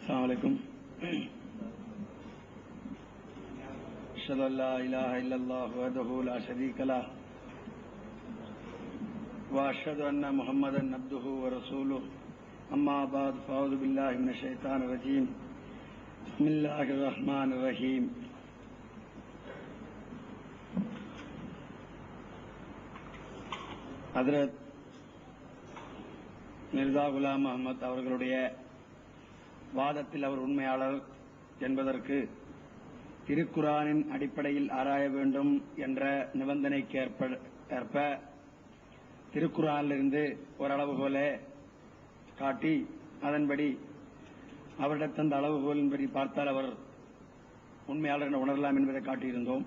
السلام عليكم. أشهد أن لا إله إلا الله وحده لا شريك له وأشهد أن محمدا عبده ورسوله أما بعد فأعوذ بالله من الشيطان الرجيم بسم الله الرحمن الرحيم. ஹஜ்ரத் மிர்சா குலாம் அஹ்மத் அவர்களுடைய வாதத்தில் அவர் உண்மையாளர் என்பதற்கு திருக்குர்ஆனின் அடிப்படையில் ஆராய வேண்டும் என்ற நிபந்தனைக்கு ஏற்ப திருக்குர்ஆனிலிருந்து ஓரளவுகோல காட்டி அதன்படி அவரிடம் தந்த அளவுகோலின்படி பார்த்தால் அவர் உண்மையாளர் என உணரலாம் என்பதை காட்டியிருந்தோம்.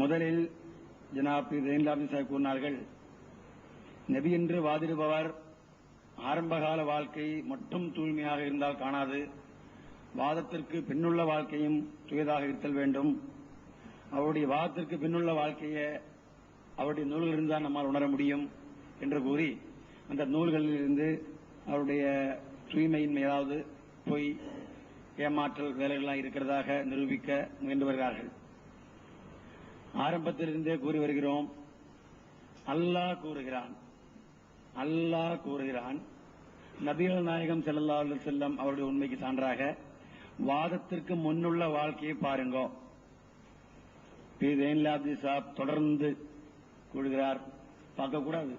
முதலில் ஜனாப் ஜெயின்லாபின் சாஹிப் கூறினார்கள், நபி என்று வாதிடுபவர் ஆரம்பகால வாழ்க்கை மட்டும் தூய்மையாக இருந்தால் காணாது, வாதத்திற்கு பின்னுள்ள வாழ்க்கையும் தூயதாக இருத்தல் வேண்டும். அவருடைய வாதத்திற்கு பின்னுள்ள வாழ்க்கையை அவருடைய நூல்கள் இருந்தால் நம்மால் உணர முடியும் என்று கூறி அந்த நூல்களிலிருந்து அவருடைய தூய்மையின் ஏதாவது பொய் ஏமாற்றல் வேலைகள்லாம் இருக்கிறதாக நிரூபிக்க முயன்று வருகிறார்கள். ஆரம்பத்திலிருந்தே கூறி வருகிறோம், அல்லாஹ் கூறுகிறான், நபிகள் நாயகம் ஸல்லல்லாஹு அலைஹி வஸல்லம் அவருடைய உண்மைக்கு சான்றாக வாதத்திற்கு முன்னுள்ள வாழ்க்கையை பாருங்க. ஜெயின்லாப்தி சாப் தொடர்ந்து கூறுகிறார், பார்க்கக்கூடாது,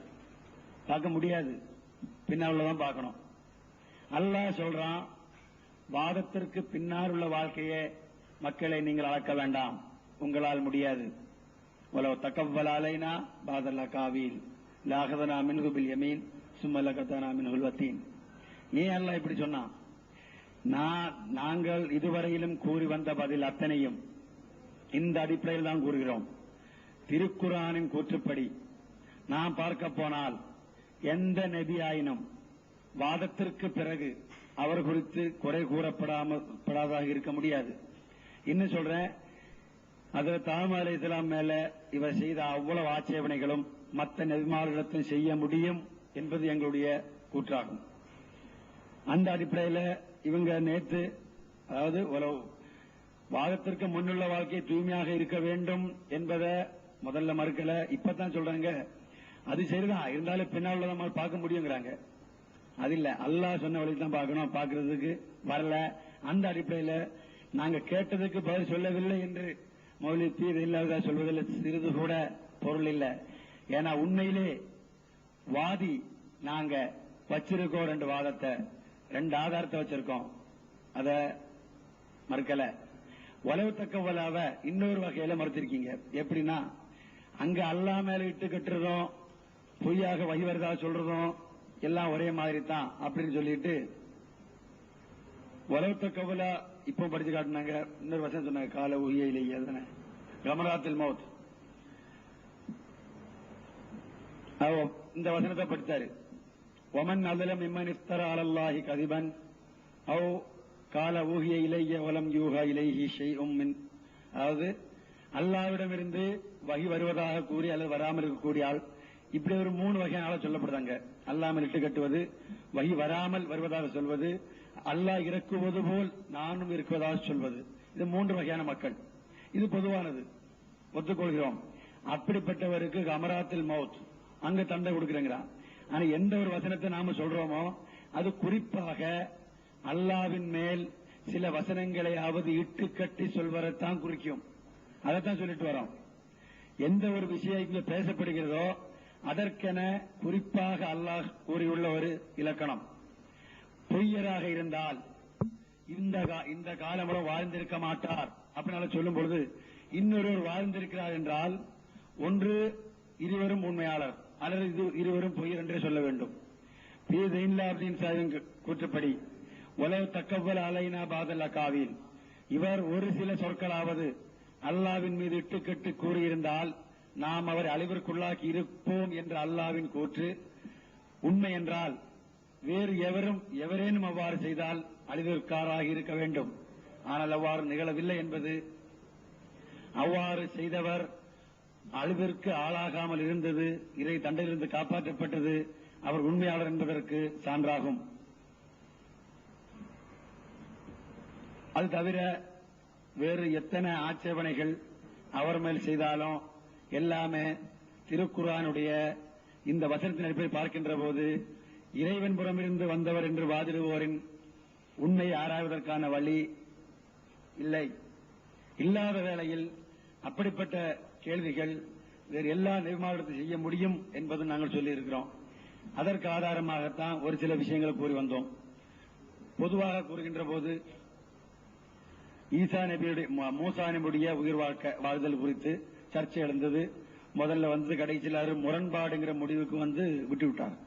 பார்க்க முடியாது, பின்னால்தான் பார்க்கணும். அல்லாஹ் சொல்றான், வாதத்திற்கு பின்னால் உள்ள வாழ்க்கையை மக்களை நீங்கள் அளக்க வேண்டாம், உங்களால் முடியாது. வலவ் தகவ்வல அலைனா பாதல் அகாவில் லாகதனா மின்ஹு பில் யமீன் சும்ம லகதனா மின்ஹுல் வத்தீன். ஏன் அல்லாஹ் இப்படி சொன்னான்? நாங்கள் இதுவரையிலும் கூறி வந்த பதில் அத்தனையும் இந்த அடிப்படையில் தான் கூறுகிறோம். திருக்குர்ஆனின் கூற்றுப்படி நாம் பார்க்க போனால் எந்த நபியாயினும் வாதத்திற்கு பிறகு அவர் குறித்து குறை கூறப்படாதாக இருக்க முடியாது. இன்னும் சொல்றேன், ஹஜ்ரத் ஆதம் அலைஹிஸ்ஸலாம் மேல இவர் செய்த அவ்வளவு ஆட்சேபனைகளும் மற்ற நபிமார்களிடத்தில் செய்ய முடியும் என்பது எங்களுடைய கூற்றாகும். அந்த அடிப்படையில் இவங்க நேற்று, அதாவது வாதத்திற்கு முன்னுள்ள வாழ்க்கை தூய்மையாக இருக்க வேண்டும் என்பதை முதல்ல மறுக்கல, இப்பதான் சொல்றாங்க அது சரிதான், இருந்தாலும் பின்னால் நம்ம பார்க்க முடியுங்கிறாங்க. அது இல்ல, அல்லாஹ் சொன்ன வழிக்கு தான் பார்க்கணும், பார்க்கறதுக்கு வரல. அந்த அடிப்படையில் நாங்க கேட்டதுக்கு பதில் சொல்லவில்லை என்று மௌலவி பி இல்லாத சொல்வதில் சிறிது கூட பொருள் இல்லை. ஏன்னா உண்மையிலே வாதி நாங்க வச்சிருக்கோம், ரெண்டு வாதத்தை, ரெண்டு ஆதாரத்தை வச்சிருக்கோம், அத மறுக்கல. உளவு தக்கவலாவ இன்னொரு வகையில மறுத்திருக்கீங்க. எப்படின்னா, அங்க அல்லாஹ் மேல இட்டு கட்டுறதும் பொய்யாக வழிவரதா சொல்றதும் எல்லாம் ஒரே மாதிரி தான் அப்படின்னு சொல்லிட்டு உளவு தக்கவலா இப்போ படிச்சு காட்டினாங்க. இன்னொரு வசனம் சொன்னாங்க, கால ஊயிலேயே தானே கமராத்தில் மௌத், இந்த வசனத்தை படித்தாரு. ஒமன் அதலம் இம்மன் இஃப்தர அலல்லாஹி கதிபன் அவ் கால ஊஹிய இலைய வலம் யூஹா இலைஹி ஷைஉம் மின், அதாவது அல்லாஹ்விடமிருந்து வஹி வருவதாக கூறி அல்லது வராமல் இருக்கக்கூடிய ஆள், இப்படி ஒரு மூணு வகையான சொல்லப்படுறாங்க. அல்லாமல் இட்டு கட்டுவது, வஹி வராமல் வருவதாக சொல்வது, அல்லாஹ் இறக்குவது போல் நானும் இருக்குவதாக சொல்வது. இது மூன்று வகையான மக்கள். இது பொதுவானது, ஒத்துக்கொள்கிறோம். அப்படிப்பட்டவருக்கு அமராத்தில் மௌத், அங்க தண்டை கொடுக்கிறேங்கிறான். ஆனா எந்த ஒரு வசனத்தை நாம சொல்றோமோ அது குறிப்பாக அல்லாவின் மேல் சில வசனங்களையாவது இட்டு கட்டி சொல்வதைத்தான் குறிக்கும். அதைத்தான் சொல்லிட்டு வரோம். எந்த ஒரு விஷயம் இங்க பேசப்படுகிறதோ அதற்கென குறிப்பாக அல்லாஹ் கூறியுள்ள ஒரு இலக்கணம். பொய்யராக இருந்தால் இந்த காலம் வாழ்ந்திருக்க மாட்டார் அப்படின்னு சொல்லும் பொழுது, இன்னொருவர் வாழ்ந்திருக்கிறார் என்றால் ஒன்று இருவரும் உண்மையாளர் அல்லது இருவரும் பொய்யர் என்றே சொல்ல வேண்டும். கூற்றுப்படி உலக தக்கவல் அலைனா பாதல் அகாவில், இவர் ஒரு சில சொற்களாவது அல்லாவின் மீது இட்டுக்கட்டு கூறியிருந்தால் நாம் அவரை அழிவிற்குள்ளாக்கி இருப்போம் என்ற அல்லாவின் கூற்று உண்மை என்றால் வேறு எவரேனும் அவ்வாறு செய்தால் அழிவிற்காராக இருக்க வேண்டும். ஆனால் அவ்வாறு நிகழவில்லை என்பது, அவ்வாறு செய்தவர் அழிவிற்கு ஆளாகாமல் இருந்தது, இறை தண்டையிலிருந்து காப்பாற்றப்பட்டது, அவர் உண்மையாளர் என்பதற்கு சான்றாகும். அது தவிர வேறு எத்தனை ஆட்சேபனைகள் அவர் மேல் செய்தாலும் எல்லாமே திருக்குர்ஆனுடைய இந்த வசனத்தின் அடிப்படையில் பார்க்கின்ற போது இறைவன் புறமிருந்து வந்தவர் என்று வாதிடுவோரின் உண்மையை ஆராய்வதற்கான வழி இல்லை. இல்லாத வேளையில் அப்படிப்பட்ட கேள்விகள் வேறு எல்லா நபிமார்களிடத்தில் செய்ய முடியும் என்பது நாங்கள் சொல்லியிருக்கிறோம். அதற்கு ஆதாரமாகத்தான் ஒரு சில விஷயங்களை கூறி வந்தோம். பொதுவாக கூறுகின்ற போது ஈசா நபியுடைய மூசா நபியுடைய உயிர் வாழ்தல் குறித்து சர்ச்சை எழுந்தது. முதல்ல வந்து கடைசியில் முரண்பாடுங்கிற முடிவுக்கு வந்து விட்டுவிட்டார்.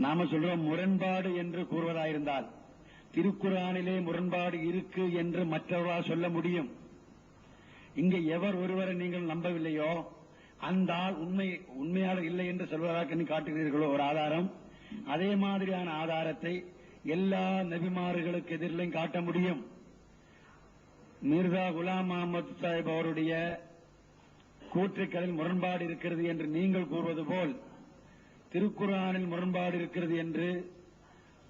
நாம சொல்றோம் முரண்பாடு என்று கூறுவதாயிருந்தால் திருக்குர்ஆனிலே முரண்பாடு இருக்கு என்று மற்றவர்களால் சொல்ல முடியும். இங்கே எவர் ஒருவரை நீங்கள் நம்பவில்லையோ அந்த ஆள் உண்மையாளர் இல்லை என்று சொல்வதாக நீ காட்டுகிறீர்களோ ஒரு ஆதாரம், அதே மாதிரியான ஆதாரத்தை எல்லா நபிமார்களுக்கு எதிரிலையும் காட்ட முடியும். மிர்சா குலாம் முகமது சாஹிப் அவருடைய கூற்றுக்களில் முரண்பாடு இருக்கிறது என்று நீங்கள் கூறுவது போல் திருக்குர்ஆனில் முரண்பாடு இருக்கிறது என்று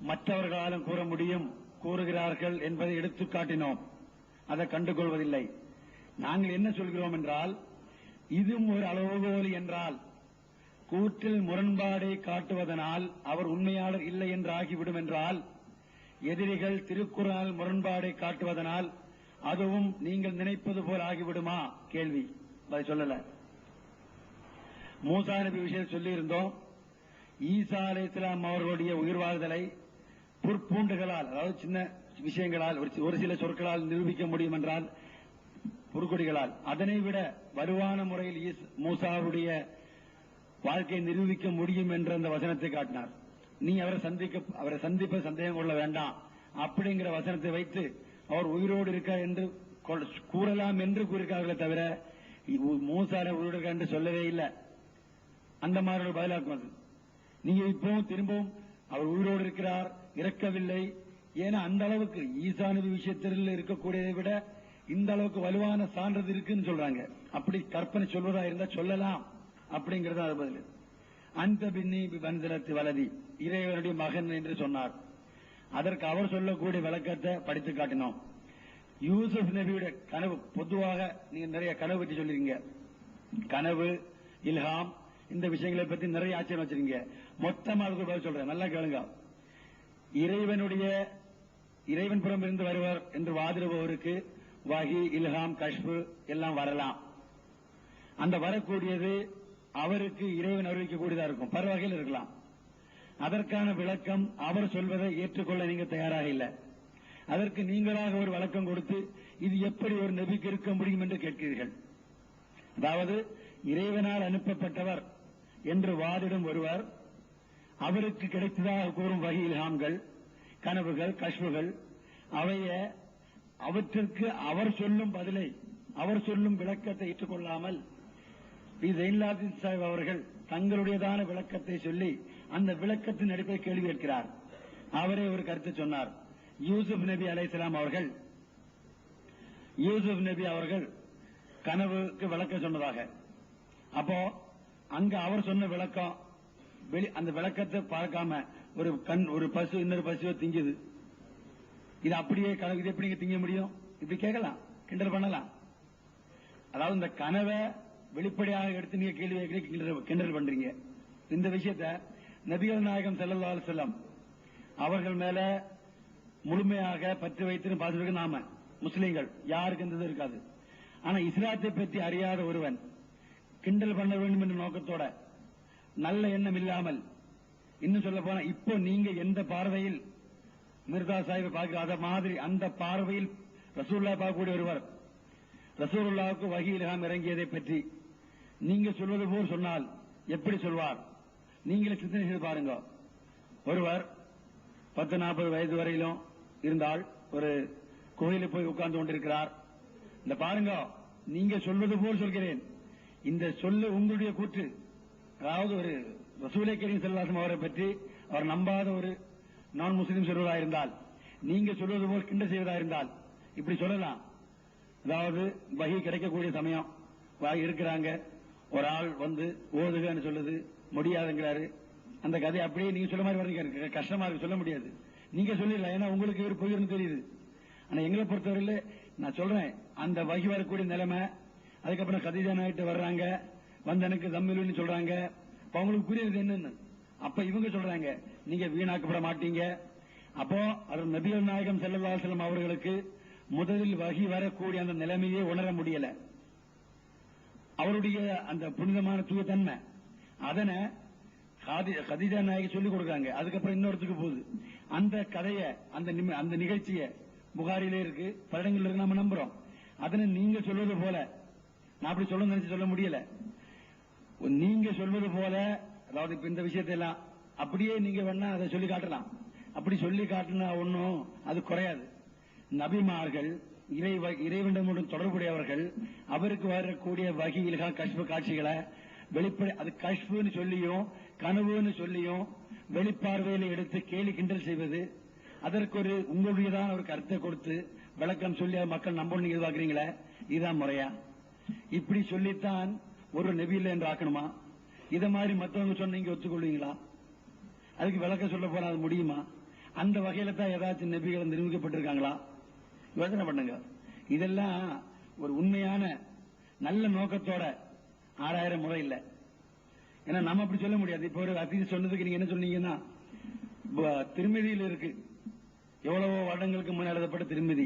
மற்றவர்களாலும் கூற முடியும், கூறுகிறார்கள் என்பதை எடுத்துக் காட்டினோம். அதை கண்டுகொள்வதில்லை. நாங்கள் என்ன சொல்கிறோம் என்றால், இதுவும் ஒரு அளவுகோல் என்றால் கூற்றில் முரண்பாடை காட்டுவதனால் அவர் உண்மையாளர் இல்லை என்று ஆகிவிடும் என்றால், எதிரிகள் திருக்குர்ஆன் முரண்பாடை காட்டுவதனால் அதுவும் நீங்கள் நினைப்பது போல் ஆகிவிடுமா? கேள்வி. அதை சொல்லல. மூசா நபி விஷயம் சொல்லியிருந்தோம். ஈசா அலைஹிஸ்ஸலாம் அவர்களுடைய உயிர் வாழ்தலை புற்பூண்டுகளால், அதாவது சின்ன விஷயங்களால், ஒரு சில சொற்களால் நிரூபிக்க முடியும் என்றால் புற்கொடிகளால், அதனை விட வலுவான முறையில் மூசாவுடைய வாழ்க்கையை நிரூபிக்க முடியும் என்ற அந்த வசனத்தை காட்டினார். நீ அவரை சந்திப்ப சந்தேகம் கொள்ள வேண்டாம் அப்படிங்கிற வசனத்தை வைத்து அவர் உயிரோடு இருக்கார் என்று கூறலாம் என்று கூறியிருக்கார்களே தவிர மூசார உயிரோடு இருக்கார் என்று சொல்லவே இல்லை. அந்த மாதிரி ஒரு பதிலாக்கும். அது நீங்க இப்பவும் திரும்பவும் அவர் உயிரோடு இருக்கிறார், இறக்கவில்லை. ஏன்னா அந்த அளவுக்கு ஈசா நபி விஷயத்தில் இருக்கக்கூடியதை விட இந்த அளவுக்கு வலுவான சான்றது இருக்குன்னு சொல்றாங்க. அப்படி கற்பனை சொல்வதா இருந்தா சொல்லலாம் அப்படிங்கறது அது பதில். அந்த பின்னி பன்சலத்து வலதி, இறைவனுடைய மகன் என்று சொன்னார். அதற்கு அவர் சொல்லக்கூடிய விளக்கத்தை படித்து காட்டினோம். யூசுப் நபியுடைய கனவு, பொதுவாக நீங்க நிறைய கனவு பற்றி சொல்லிருக்கீங்க. கனவு, இல்ஹாம், இந்த விஷயங்களை பற்றி நிறைய ஆச்சரியம் வச்சிருக்கீங்க. மொத்தமா அதுக்கு பதில் சொல்றேன், நல்லா கேளுங்க. இறைவன் புறம் இருந்து வருவார் என்று வாதிடுபவருக்கு வஹி, இல்ஹாம், கஷ்பு எல்லாம் வரலாம். அந்த வரக்கூடியது அவருக்கு இறைவன் அறிவிக்கக்கூடியதா இருக்கும், பல வகையில் இருக்கலாம். அதற்கான விளக்கம் அவர் சொல்வதை ஏற்றுக்கொள்ள நீங்க தயாராக இல்லை. அதற்கு நீங்களாக ஒரு விளக்கம் கொடுத்து இது எப்படி ஒரு நபிக்கு இருக்க முடியும் என்று கேட்கிறீர்கள். அதாவது இறைவனால் அனுப்பப்பட்டவர் என்று வாதிடும் ஒருவர் அவருக்கு கிடைத்ததாக கூறும் வஹி, இல்ஹாம்கள், கனவுகள், கஷ்புகள், அவற்றிற்கு அவர் சொல்லும் பதிலை, அவர் சொல்லும் விளக்கத்தை ஏற்றுக்கொள்ளாமல் ஜெயின்லாபின் சாஹிப் அவர்கள் தங்களுடையதான விளக்கத்தை சொல்லி அந்த விளக்கத்தின் அடிப்படையில் கேள்வி கேட்கிறார். அவரே ஒரு கருத்து சொன்னார். யூசுப் நபி அலைஹிஸ்ஸலாம் அவர்கள் கனவுக்கு விளக்கம் சொன்னதாக. அப்போ அங்க அவர் சொன்ன விளக்கம், அந்த விளக்கத்தை பார்க்காம ஒரு பசு இன்னொரு பசுவை திங்குது. இது அப்படியே கனவு, இது எப்படி திங்க முடியும்? இப்படி கேட்கலாம், கிண்டல் பண்ணலாம். அதாவது இந்த கனவை வெளிப்படையாக எடுத்து நீங்க கேள்வி கிண்டல் பண்றீங்க. இந்த விஷயத்த நபிகள் நாயகம் ஸல்லல்லாஹு அலைஹி வஸல்லம் அவர்கள் மேல முழுமையாக பற்று வைத்து பார்த்துருக்கு நாம முஸ்லீம்கள், யாருக்கு இந்த இருக்காது. ஆனா இஸ்லாத்தை பற்றி அறியாத ஒருவன் கிண்டல் பண்ண வேண்டும் என்ற நோக்கத்தோட, நல்ல எண்ணம் இல்லாமல், இன்னும் சொல்ல போனா இப்போ நீங்க எந்த பார்வையில் மிர்சா சாஹிபை பார்க்கிற அத மாதிரி அந்த பார்வையில் ரசூலுல்லாஹ் பார்க்கக்கூடிய ஒருவர் ரசூலுல்லாஹ்வுக்கு வஹி, இல்ஹாம் இறங்கியதை பற்றி நீங்க சொல்வது போல் சொன்னால் எப்படி சொல்வார்? நீங்களே சிந்தனை செய்து பாருங்க. ஒருவர் 10-40 வயது வரையிலும் இருந்தால் ஒரு கோயிலில் போய் உட்கார்ந்து கொண்டிருக்கிறார். இந்த பாருங்க, நீங்க சொல்வது போல் சொல்கிறேன், இந்த சொல்லு உங்களுடைய கூற்று. அதாவது ஒரு ரசூலை கரீம் ஸல்லல்லாஹு அலைஹி அவரை பற்றி அவர் நம்பாத ஒரு நான் முஸ்லீம் சொல்வதா இருந்தால், நீங்க சொல்வது போல் கிண்டல் செய்வதா இருந்தால் இப்படி சொல்லலாம். அதாவது வஹி கிடைக்கக்கூடிய சமயம் இருக்கிறாங்க, ஒரு ஆள் வந்து ஓதுகன்னு சொல்லுது, முடியாதுங்கிறாரு. அந்த கதை அப்படியே நீங்க சொல்ல மாதிரி வரீங்க, கஷ்டமா இருக்கு, சொல்ல முடியாது. நீங்க சொல்லிடலாம், ஏன்னா உங்களுக்கு இவர் பொய்யர்னு தெரியுது. ஆனா எங்களை பொறுத்தவரையில நான் சொல்றேன், அந்த வகி வரக்கூடிய நிலைமை, அதுக்கப்புறம் கதீஜா நாயிட்டு வர்றாங்க, வந்து எனக்கு தம்மிலுன்னு சொல்றாங்க. அப்ப அவங்களுக்கு புரியுது என்னன்னு. அப்ப இவங்க சொல்றாங்க, நீங்க வீணாக்கப்பட மாட்டீங்க. அப்போ அது நபிகள் நாயகம் ஸல்லல்லாஹு அலைஹி வஸல்லம் அவர்களுக்கு முதலில் வகி வரக்கூடிய அந்த நிலைமையே உணர முடியல. அவருடைய அந்த புனிதமான தூயத்தன்மை அதனை கதீஜா நாயகி சொல்லிக் கொடுக்குறாங்க. அதுக்கப்புறம் இன்னொருத்துக்கு போகுது. அந்த கதையை, அந்த நிகழ்ச்சியை புகாரிலே இருக்கு, பல இடங்கள்ல இருக்கு, நம்ம நம்புறோம். அதனை நீங்க சொல்வது போல, நான் அப்படி சொல்ல நினைச்சு சொல்ல முடியல. நீங்க சொல்வது போல, அதாவது இப்ப இந்த விஷயத்தை எல்லாம் அப்படியே நீங்க வேணா அதை சொல்லி காட்டலாம். அப்படி சொல்லி காட்டினா ஒன்னும் அது குறையாது. நபிமார்கள், இறைவனுடன் தொடர்புடையவர்கள், அவருக்கு வரக்கூடிய வகையில்கள் கஷ்ப காட்சிகளை வெளிப்படை, அது கஷ்புன்னு சொல்லியும் கனவுன்னு சொல்லியும் வெளிப்பார்வையில எடுத்து கேலி கிண்டல் செய்வது, அதற்கு ஒரு உங்களுடையதான் ஒரு கருத்தை கொடுத்து விளக்கம் சொல்லி மக்கள் நம்பணும் எதிர்பார்க்கிறீங்களே, இதுதான் முறையா? இப்படி சொல்லித்தான் ஒரு நபியில்லை என்று ஆக்கணுமா? இத மாதிரி மற்றவங்க சொன்னீங்க ஒத்துக்கொள்வீங்களா? அதுக்கு விளக்கம் சொல்ல போனா அது முடியுமா? அந்த வகையில தான் ஏதாச்சும் நபிகள் நிரூபிக்கப்பட்டிருக்காங்களா? யோசனை பண்ணுங்க. இதெல்லாம் ஒரு உண்மையான நல்ல நோக்கத்தோட 6000 முறை இல்ல. ஏன்னா நம்ம அப்படி சொல்ல முடியாது. இப்ப ஒரு ஹதீஸ் சொன்னதுக்கு நீங்க என்ன சொன்னீங்கன்னா, திருமதியில் இருக்கு, எவ்வளவோ வருடங்களுக்கு முன் எழுதப்பட்ட திருமதி,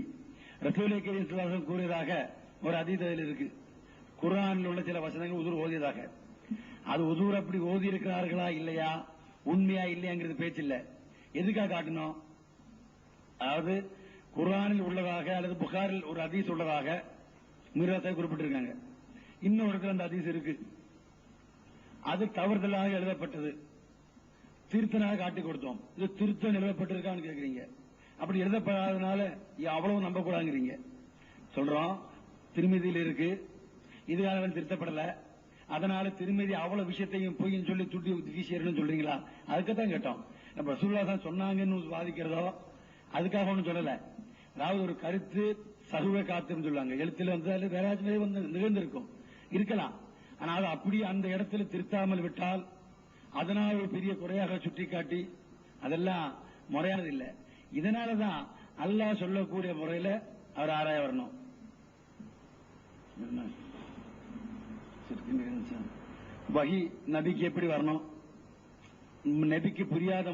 ரசூலுல்லாஹி ஸல்லல்லாஹு அலைஹி வஸல்லம் கூறியதாக ஒரு ஹதீஸ் அதில் இருக்கு. குர்ஆனில் உள்ள சில வசனங்கள் உதுர் ஓதியதாக. அது உதுர் அப்படி ஓதி இருக்கிறார்களா இல்லையா, உண்மையா இல்லையாங்கிறது பேச்சு இல்ல. எதுக்காக காட்டணும்? அதாவது குர்ஆனில் உள்ளதாக அல்லது புகாரில் ஒரு ஹதீஸ் உள்ளதாக மிர்வாத்தை குறிப்பிட்டிருக்காங்க. இன்னொரு இடத்துல அந்த ஹதீஸ் இருக்கு, அது தவறுதலாக எழுதப்பட்டது, திருத்தனாக காட்டி கொடுத்தோம். இது திருத்தம் எழுதப்பட்டிருக்கான்னு கேட்கறீங்க. அப்படி எழுதப்படாதனால அவ்வளவு நம்பக்கூடாதுங்கிறீங்க. சொல்றோம், திருமதியில் இருக்கு, இதுகால திருத்தப்படல, அதனால திருமதி அவ்வளவு விஷயத்தையும் பொய்ன்னு சொல்லி துட்டி வீசியன்னு சொல்றீங்களா? அதுக்குத்தான் கேட்டோம். நம்ம ரசூலுல்லாஹ் தான் சொன்னாங்கன்னு வாதிக்கிறதோ அதுக்காக ஒன்றும் சொல்லல. அதாவது ஒரு கருத்து சகுவை காத்துன்னு சொல்லுவாங்க, எழுத்துல வந்து வேற வந்து நிகழ்ந்திருக்கும், இருக்கலாம். ஆனால் அப்படி அந்த இடத்துல திருத்தாமல் விட்டால் அதனால் ஒரு பெரிய குறையாக சுட்டிக்காட்டி அதெல்லாம் முறையானது இல்லை. இதனாலதான் அல்லாஹ் சொல்லக்கூடிய முறையில அவர் ஆராய வரணும். வகி நபிக்கு எப்படி வரணும்? நபிக்கு புரியாத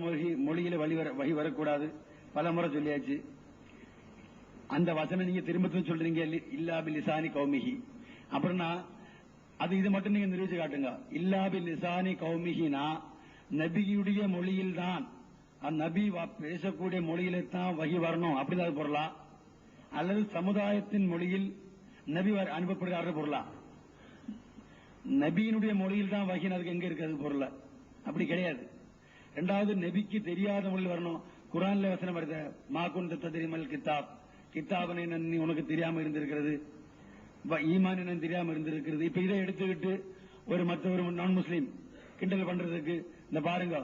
மொழியில வகி வரக்கூடாது, பல முறை சொல்லியாச்சு. அந்த வசனம் நீங்க திரும்ப சொல்றீங்க, இல்லா பில் லிசானி கௌமிஹி. அப்படின்னா அது இது மட்டும் நீங்க நிரூபிச்சு காட்டுங்க. இல்லா பில் லிசானி கௌமிஹினா நபியுடைய மொழியில் தான், நபி பேசக்கூடிய மொழியில தான் வகி வரணும், அப்படிதான் பொருளா? அல்லது சமுதாயத்தின் மொழியில் நபி அனுப்பப்படுகிற பொருளா? நபியினுடைய மொழியில் தான் வகி, அதுக்கு எங்க இருக்கிறது பொருள்? அப்படி கிடையாது. இரண்டாவது, நபிக்கு தெரியாத மொழியில் வரணும். குர்ஆன்ல வசனம் வருது, மா குன்த தத்ரிமல் கிதாப், கிதாபனை நீ உனக்கு தெரியாம இருந்திருக்கிறது, ஈமான் என்ன தெரியாம இருந்திருக்கிறது. இப்ப இதை எடுத்துக்கிட்டு ஒரு மற்ற ஒரு நான் முஸ்லீம் கிண்டல் பண்றதுக்கு, இந்த பாருங்க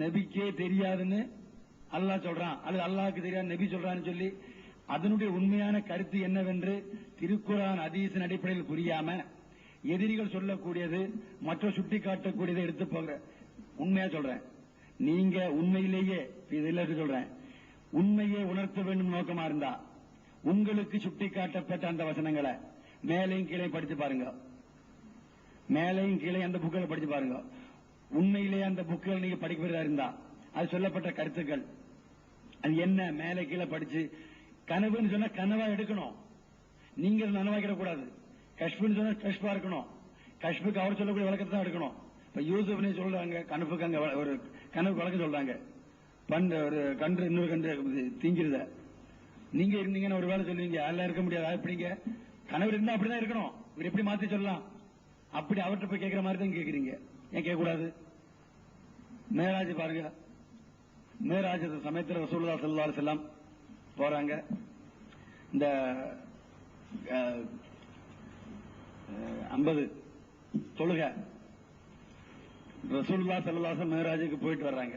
நபிக்கே தெரியாதுன்னு அல்லாஹ் சொல்றான், அல்லது அல்லாஹ்க்கு தெரியாது நபி சொல்றான்னு சொல்லி அதனுடைய உண்மையான கருத்து என்னவென்று திருக்குர்ஆன் ஹதீஸின் அடிப்படையில் புரியாம எதிரிகள் சொல்லக்கூடியது மற்ற சுட்டி காட்டக்கூடியதை எடுத்து போகிற. உண்மையா சொல்றேன், நீங்க உண்மையிலேயே இதில் சொல்றேன், உண்மையை உணர்த்த வேண்டும் நோக்கமா இருந்தா உங்களுக்கு சுட்டி காட்டப்பட்ட அந்த வசனங்களை மேலையும் கீழே படிச்சு பாருங்க. மேலையும் கீழே அந்த புக்களை படிச்சு பாருங்க. உண்மையிலேயே அந்த புக்குகள் நீங்க படிக்கிறதா இருந்தா அது சொல்லப்பட்ட கருத்துக்கள் அது என்ன, மேலே கீழே படிச்சு. கனவுன்னு சொன்னா கனவா எடுக்கணும், நீங்க நனவாக்கிடக்கூடாது. கஷ்புன்னு சொன்னா கஷ்பா இருக்கணும், கஷ்புக்கு அவர் சொல்லக்கூடிய வழக்கத்தை தான் எடுக்கணும். இப்ப யூசுப்னே சொல்றாங்க, கனவுக்கு அங்க ஒரு கனவுக்கு வழக்கம் சொல்றாங்க, ஒரு கன்று இன்னொரு கன்று தீங்கிறத. நீங்க இருந்தீங்கன்னு ஒரு வேலை சொல்லுவீங்க, அதெல்லாம் இருக்க முடியாது. எப்படிங்க கனவு இருந்தா அப்படிதான் இருக்கணும், இவர் எப்படி மாத்தி சொல்லலாம்? அப்படி அவர்கிட்ட போய் கேட்கிற மாதிரி தான் கேட்கறீங்க. ஏன் கேட்கக்கூடாது? மேராஜ் பாருங்க, மேராஜ் சமயத்தில் ரசூலுல்லாஹி ஸல்லல்லாஹு அலைஹி வஸல்லம் போறாங்க. இந்த 50 தொழுக ரசூலுல்லாஹி ஸல்லல்லாஹு அலைஹி வஸல்லம் மேராஜுக்கு போயிட்டு வர்றாங்க.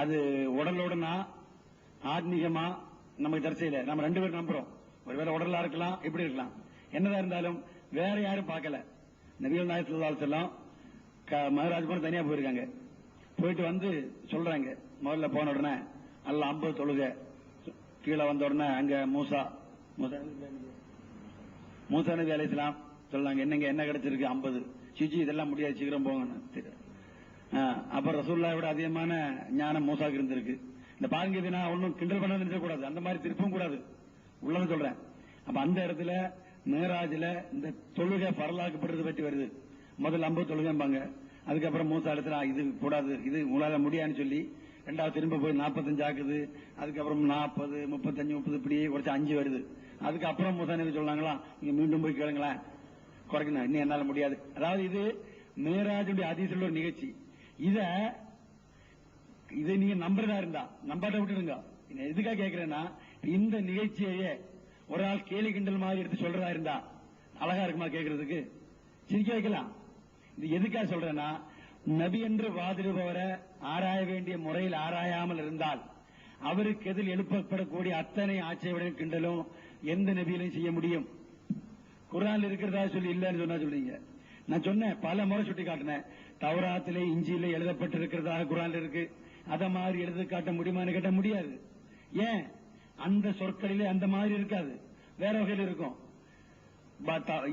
அது உடலோடனா ஆத்மீகமா நமக்கு தரிசையில நம்ம 2 பேரும் நம்புறோம். ஒருவேளை உடலா இருக்கலாம், எப்படி இருக்கலாம், என்னதான் இருந்தாலும் வேற யாரும் பார்க்கல. நபிகள் நாயகம் ஸல்லல்லாஹு அலைஹி வஸல்லம் மேராஜ் போன தனியா போயிருக்காங்க. போயிட்டு வந்து சொல்றாங்க, முதல்ல போன உடனே அல்லாஹ் 50 தொழுக, கீழே வந்த உடனே அங்க மூசா மூசா நபி அலைஹிஸ்ஸலாம் சொல்லாங்க, என்னங்க என்ன கிடைச்சிருக்கு 50 சிஜி இதெல்லாம் முடியாது சீக்கிரம் போங்க. அப்புறம் ரசூலுல்லாஹ்வோட அதிகமான ஞானம் மூசாக்கு இருந்திருக்கு. இந்த பாருங்க, இது நான் ஒன்னும் கிண்டல் பண்ண நினைச்சக்கூடாது, அந்த மாதிரி திருப்பவும் கூடாது, உள்ளத சொல்றேன். அப்ப அந்த இடத்துல மேராஜ்ல இந்த தொழுகை பரலாக்கப்படுறது பற்றி வருது. முதல்ல 50 தொழுகைம்பாங்க, அதுக்கப்புறம் மூசா இடத்துல இது கூடாது, இது உங்களால முடியாதுன்னு சொல்லி ரெண்டாவது திரும்ப போய் 45 ஆக்குது. அதுக்கப்புறம் 40, 35, 30 இப்படியே குறைச்சு 5 வருது. அதுக்கப்புறம் மூசா நபி சொன்னாங்களா, நீங்க மீண்டும் போய் கேளுங்களேன், குறைக்கணும், இன்னும் என்னால முடியாது. அதாவது இது மேராஜுடைய ஹதீஸ்ல ஒரு நிகழ்ச்சி. இதை நீங்க நம்புறதா இருந்தா நம்பாட்ட விட்டுருங்க. எதுக்காக கேட்கிறேன்னா, இந்த நிகழ்ச்சியையே ஒரு ஆள் கேலி கிண்டல் மாதிரி எடுத்து சொல்றதா இருந்தா அழகா இருக்குமா கேட்கறதுக்கு? சிரிக்க வைக்கலாம். இது எதுக்காக சொல்றேன்னா, நபி என்று வாதிடுபவரை ஆராய வேண்டிய முறையில் ஆராயாமல் இருந்தால் அவருக்கு எதில் எழுப்பப்படக்கூடிய அத்தனை ஆட்சேபனையும் கிண்டலும் எந்த நபியிலையும் செய்ய முடியும்? குர்ஆன்ல இருக்கிறதா சொல்லி இல்லன்னு சொன்னா சொல்றீங்க. நான் சொன்னேன், பல முறை சுட்டி காட்டினேன். தௌராத்திலே இஞ்சியில எழுதப்பட்டிருக்கிறதாக குர்ஆன்ல இருக்கு. அத மாதிரி எழுத காட்ட முடியுமான்னு கேட்ட முடியாது. ஏன்? அந்த சொற்களிலே அந்த மாதிரி இருக்காது, வேற வகையில் இருக்கும்.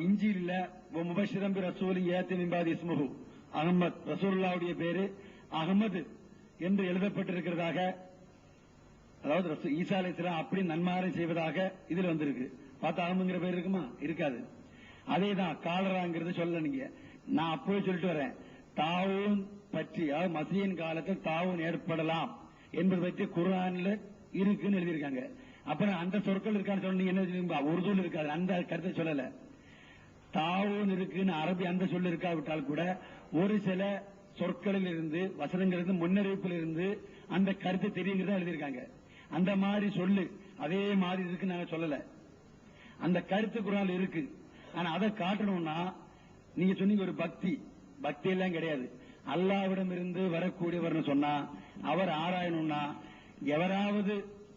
இஞ்சியில முபஷிரம் பி ரசூலின் யஅதி மின் பாதி இஸ்முஹு அஹ்மத், ரசூலுல்லாஹ்வுடைய பேரு அஹ்மது என்று எழுதப்பட்டிருக்கிறதாக, அதாவது ஈசா அலைஹிஸ்ஸலாம் அப்படி நன்மாரம் செய்வதாக இதுல வந்திருக்கு. பார்த்தா அஹ்மதுங்கிற பேர் இருக்குமா? இருக்காது. அதேதான் காலராங்கிறது சொல்ல. நீங்க நான் அப்பவே சொல்லிட்டு வரேன், தாவூன் பற்றி, அதாவது மசீன் காலத்தில் தாவூன் ஏற்படலாம் என்பது பற்றி குர்ஆன்ல இருக்குன்னு எழுதியிருக்காங்க. அப்புறம் அந்த சொற்கள் இருக்கான்னு சொன்னீங்க, என்ன உருதுல இருக்காது, அந்த கருத்தை சொல்லல. தாவூன் இருக்குன்னு அரபி அந்த சொல்லு இருக்காவிட்டால் கூட ஒரு சில சொற்களில் இருந்து, வசனங்கள் இருந்து, முன்னறிவிப்பில் இருந்து அந்த கருத்தை தெரியுங்கிறதா எழுதியிருக்காங்க. அந்த மாதிரி சொல்லு அதே மாதிரி இருக்குன்னு நாங்க சொல்லல, அந்த கருத்து குர்ஆன்ல இருக்கு. ஆனா அதை காட்டணும்னா நீங்க சொன்னீங்க ஒரு பக்தி எல்லாம் கிடையாது. அல்லாஹ்விடம் இருந்து வரக்கூடியவர்னு சொன்னா அவர் ஆராயணும்னா எவராவது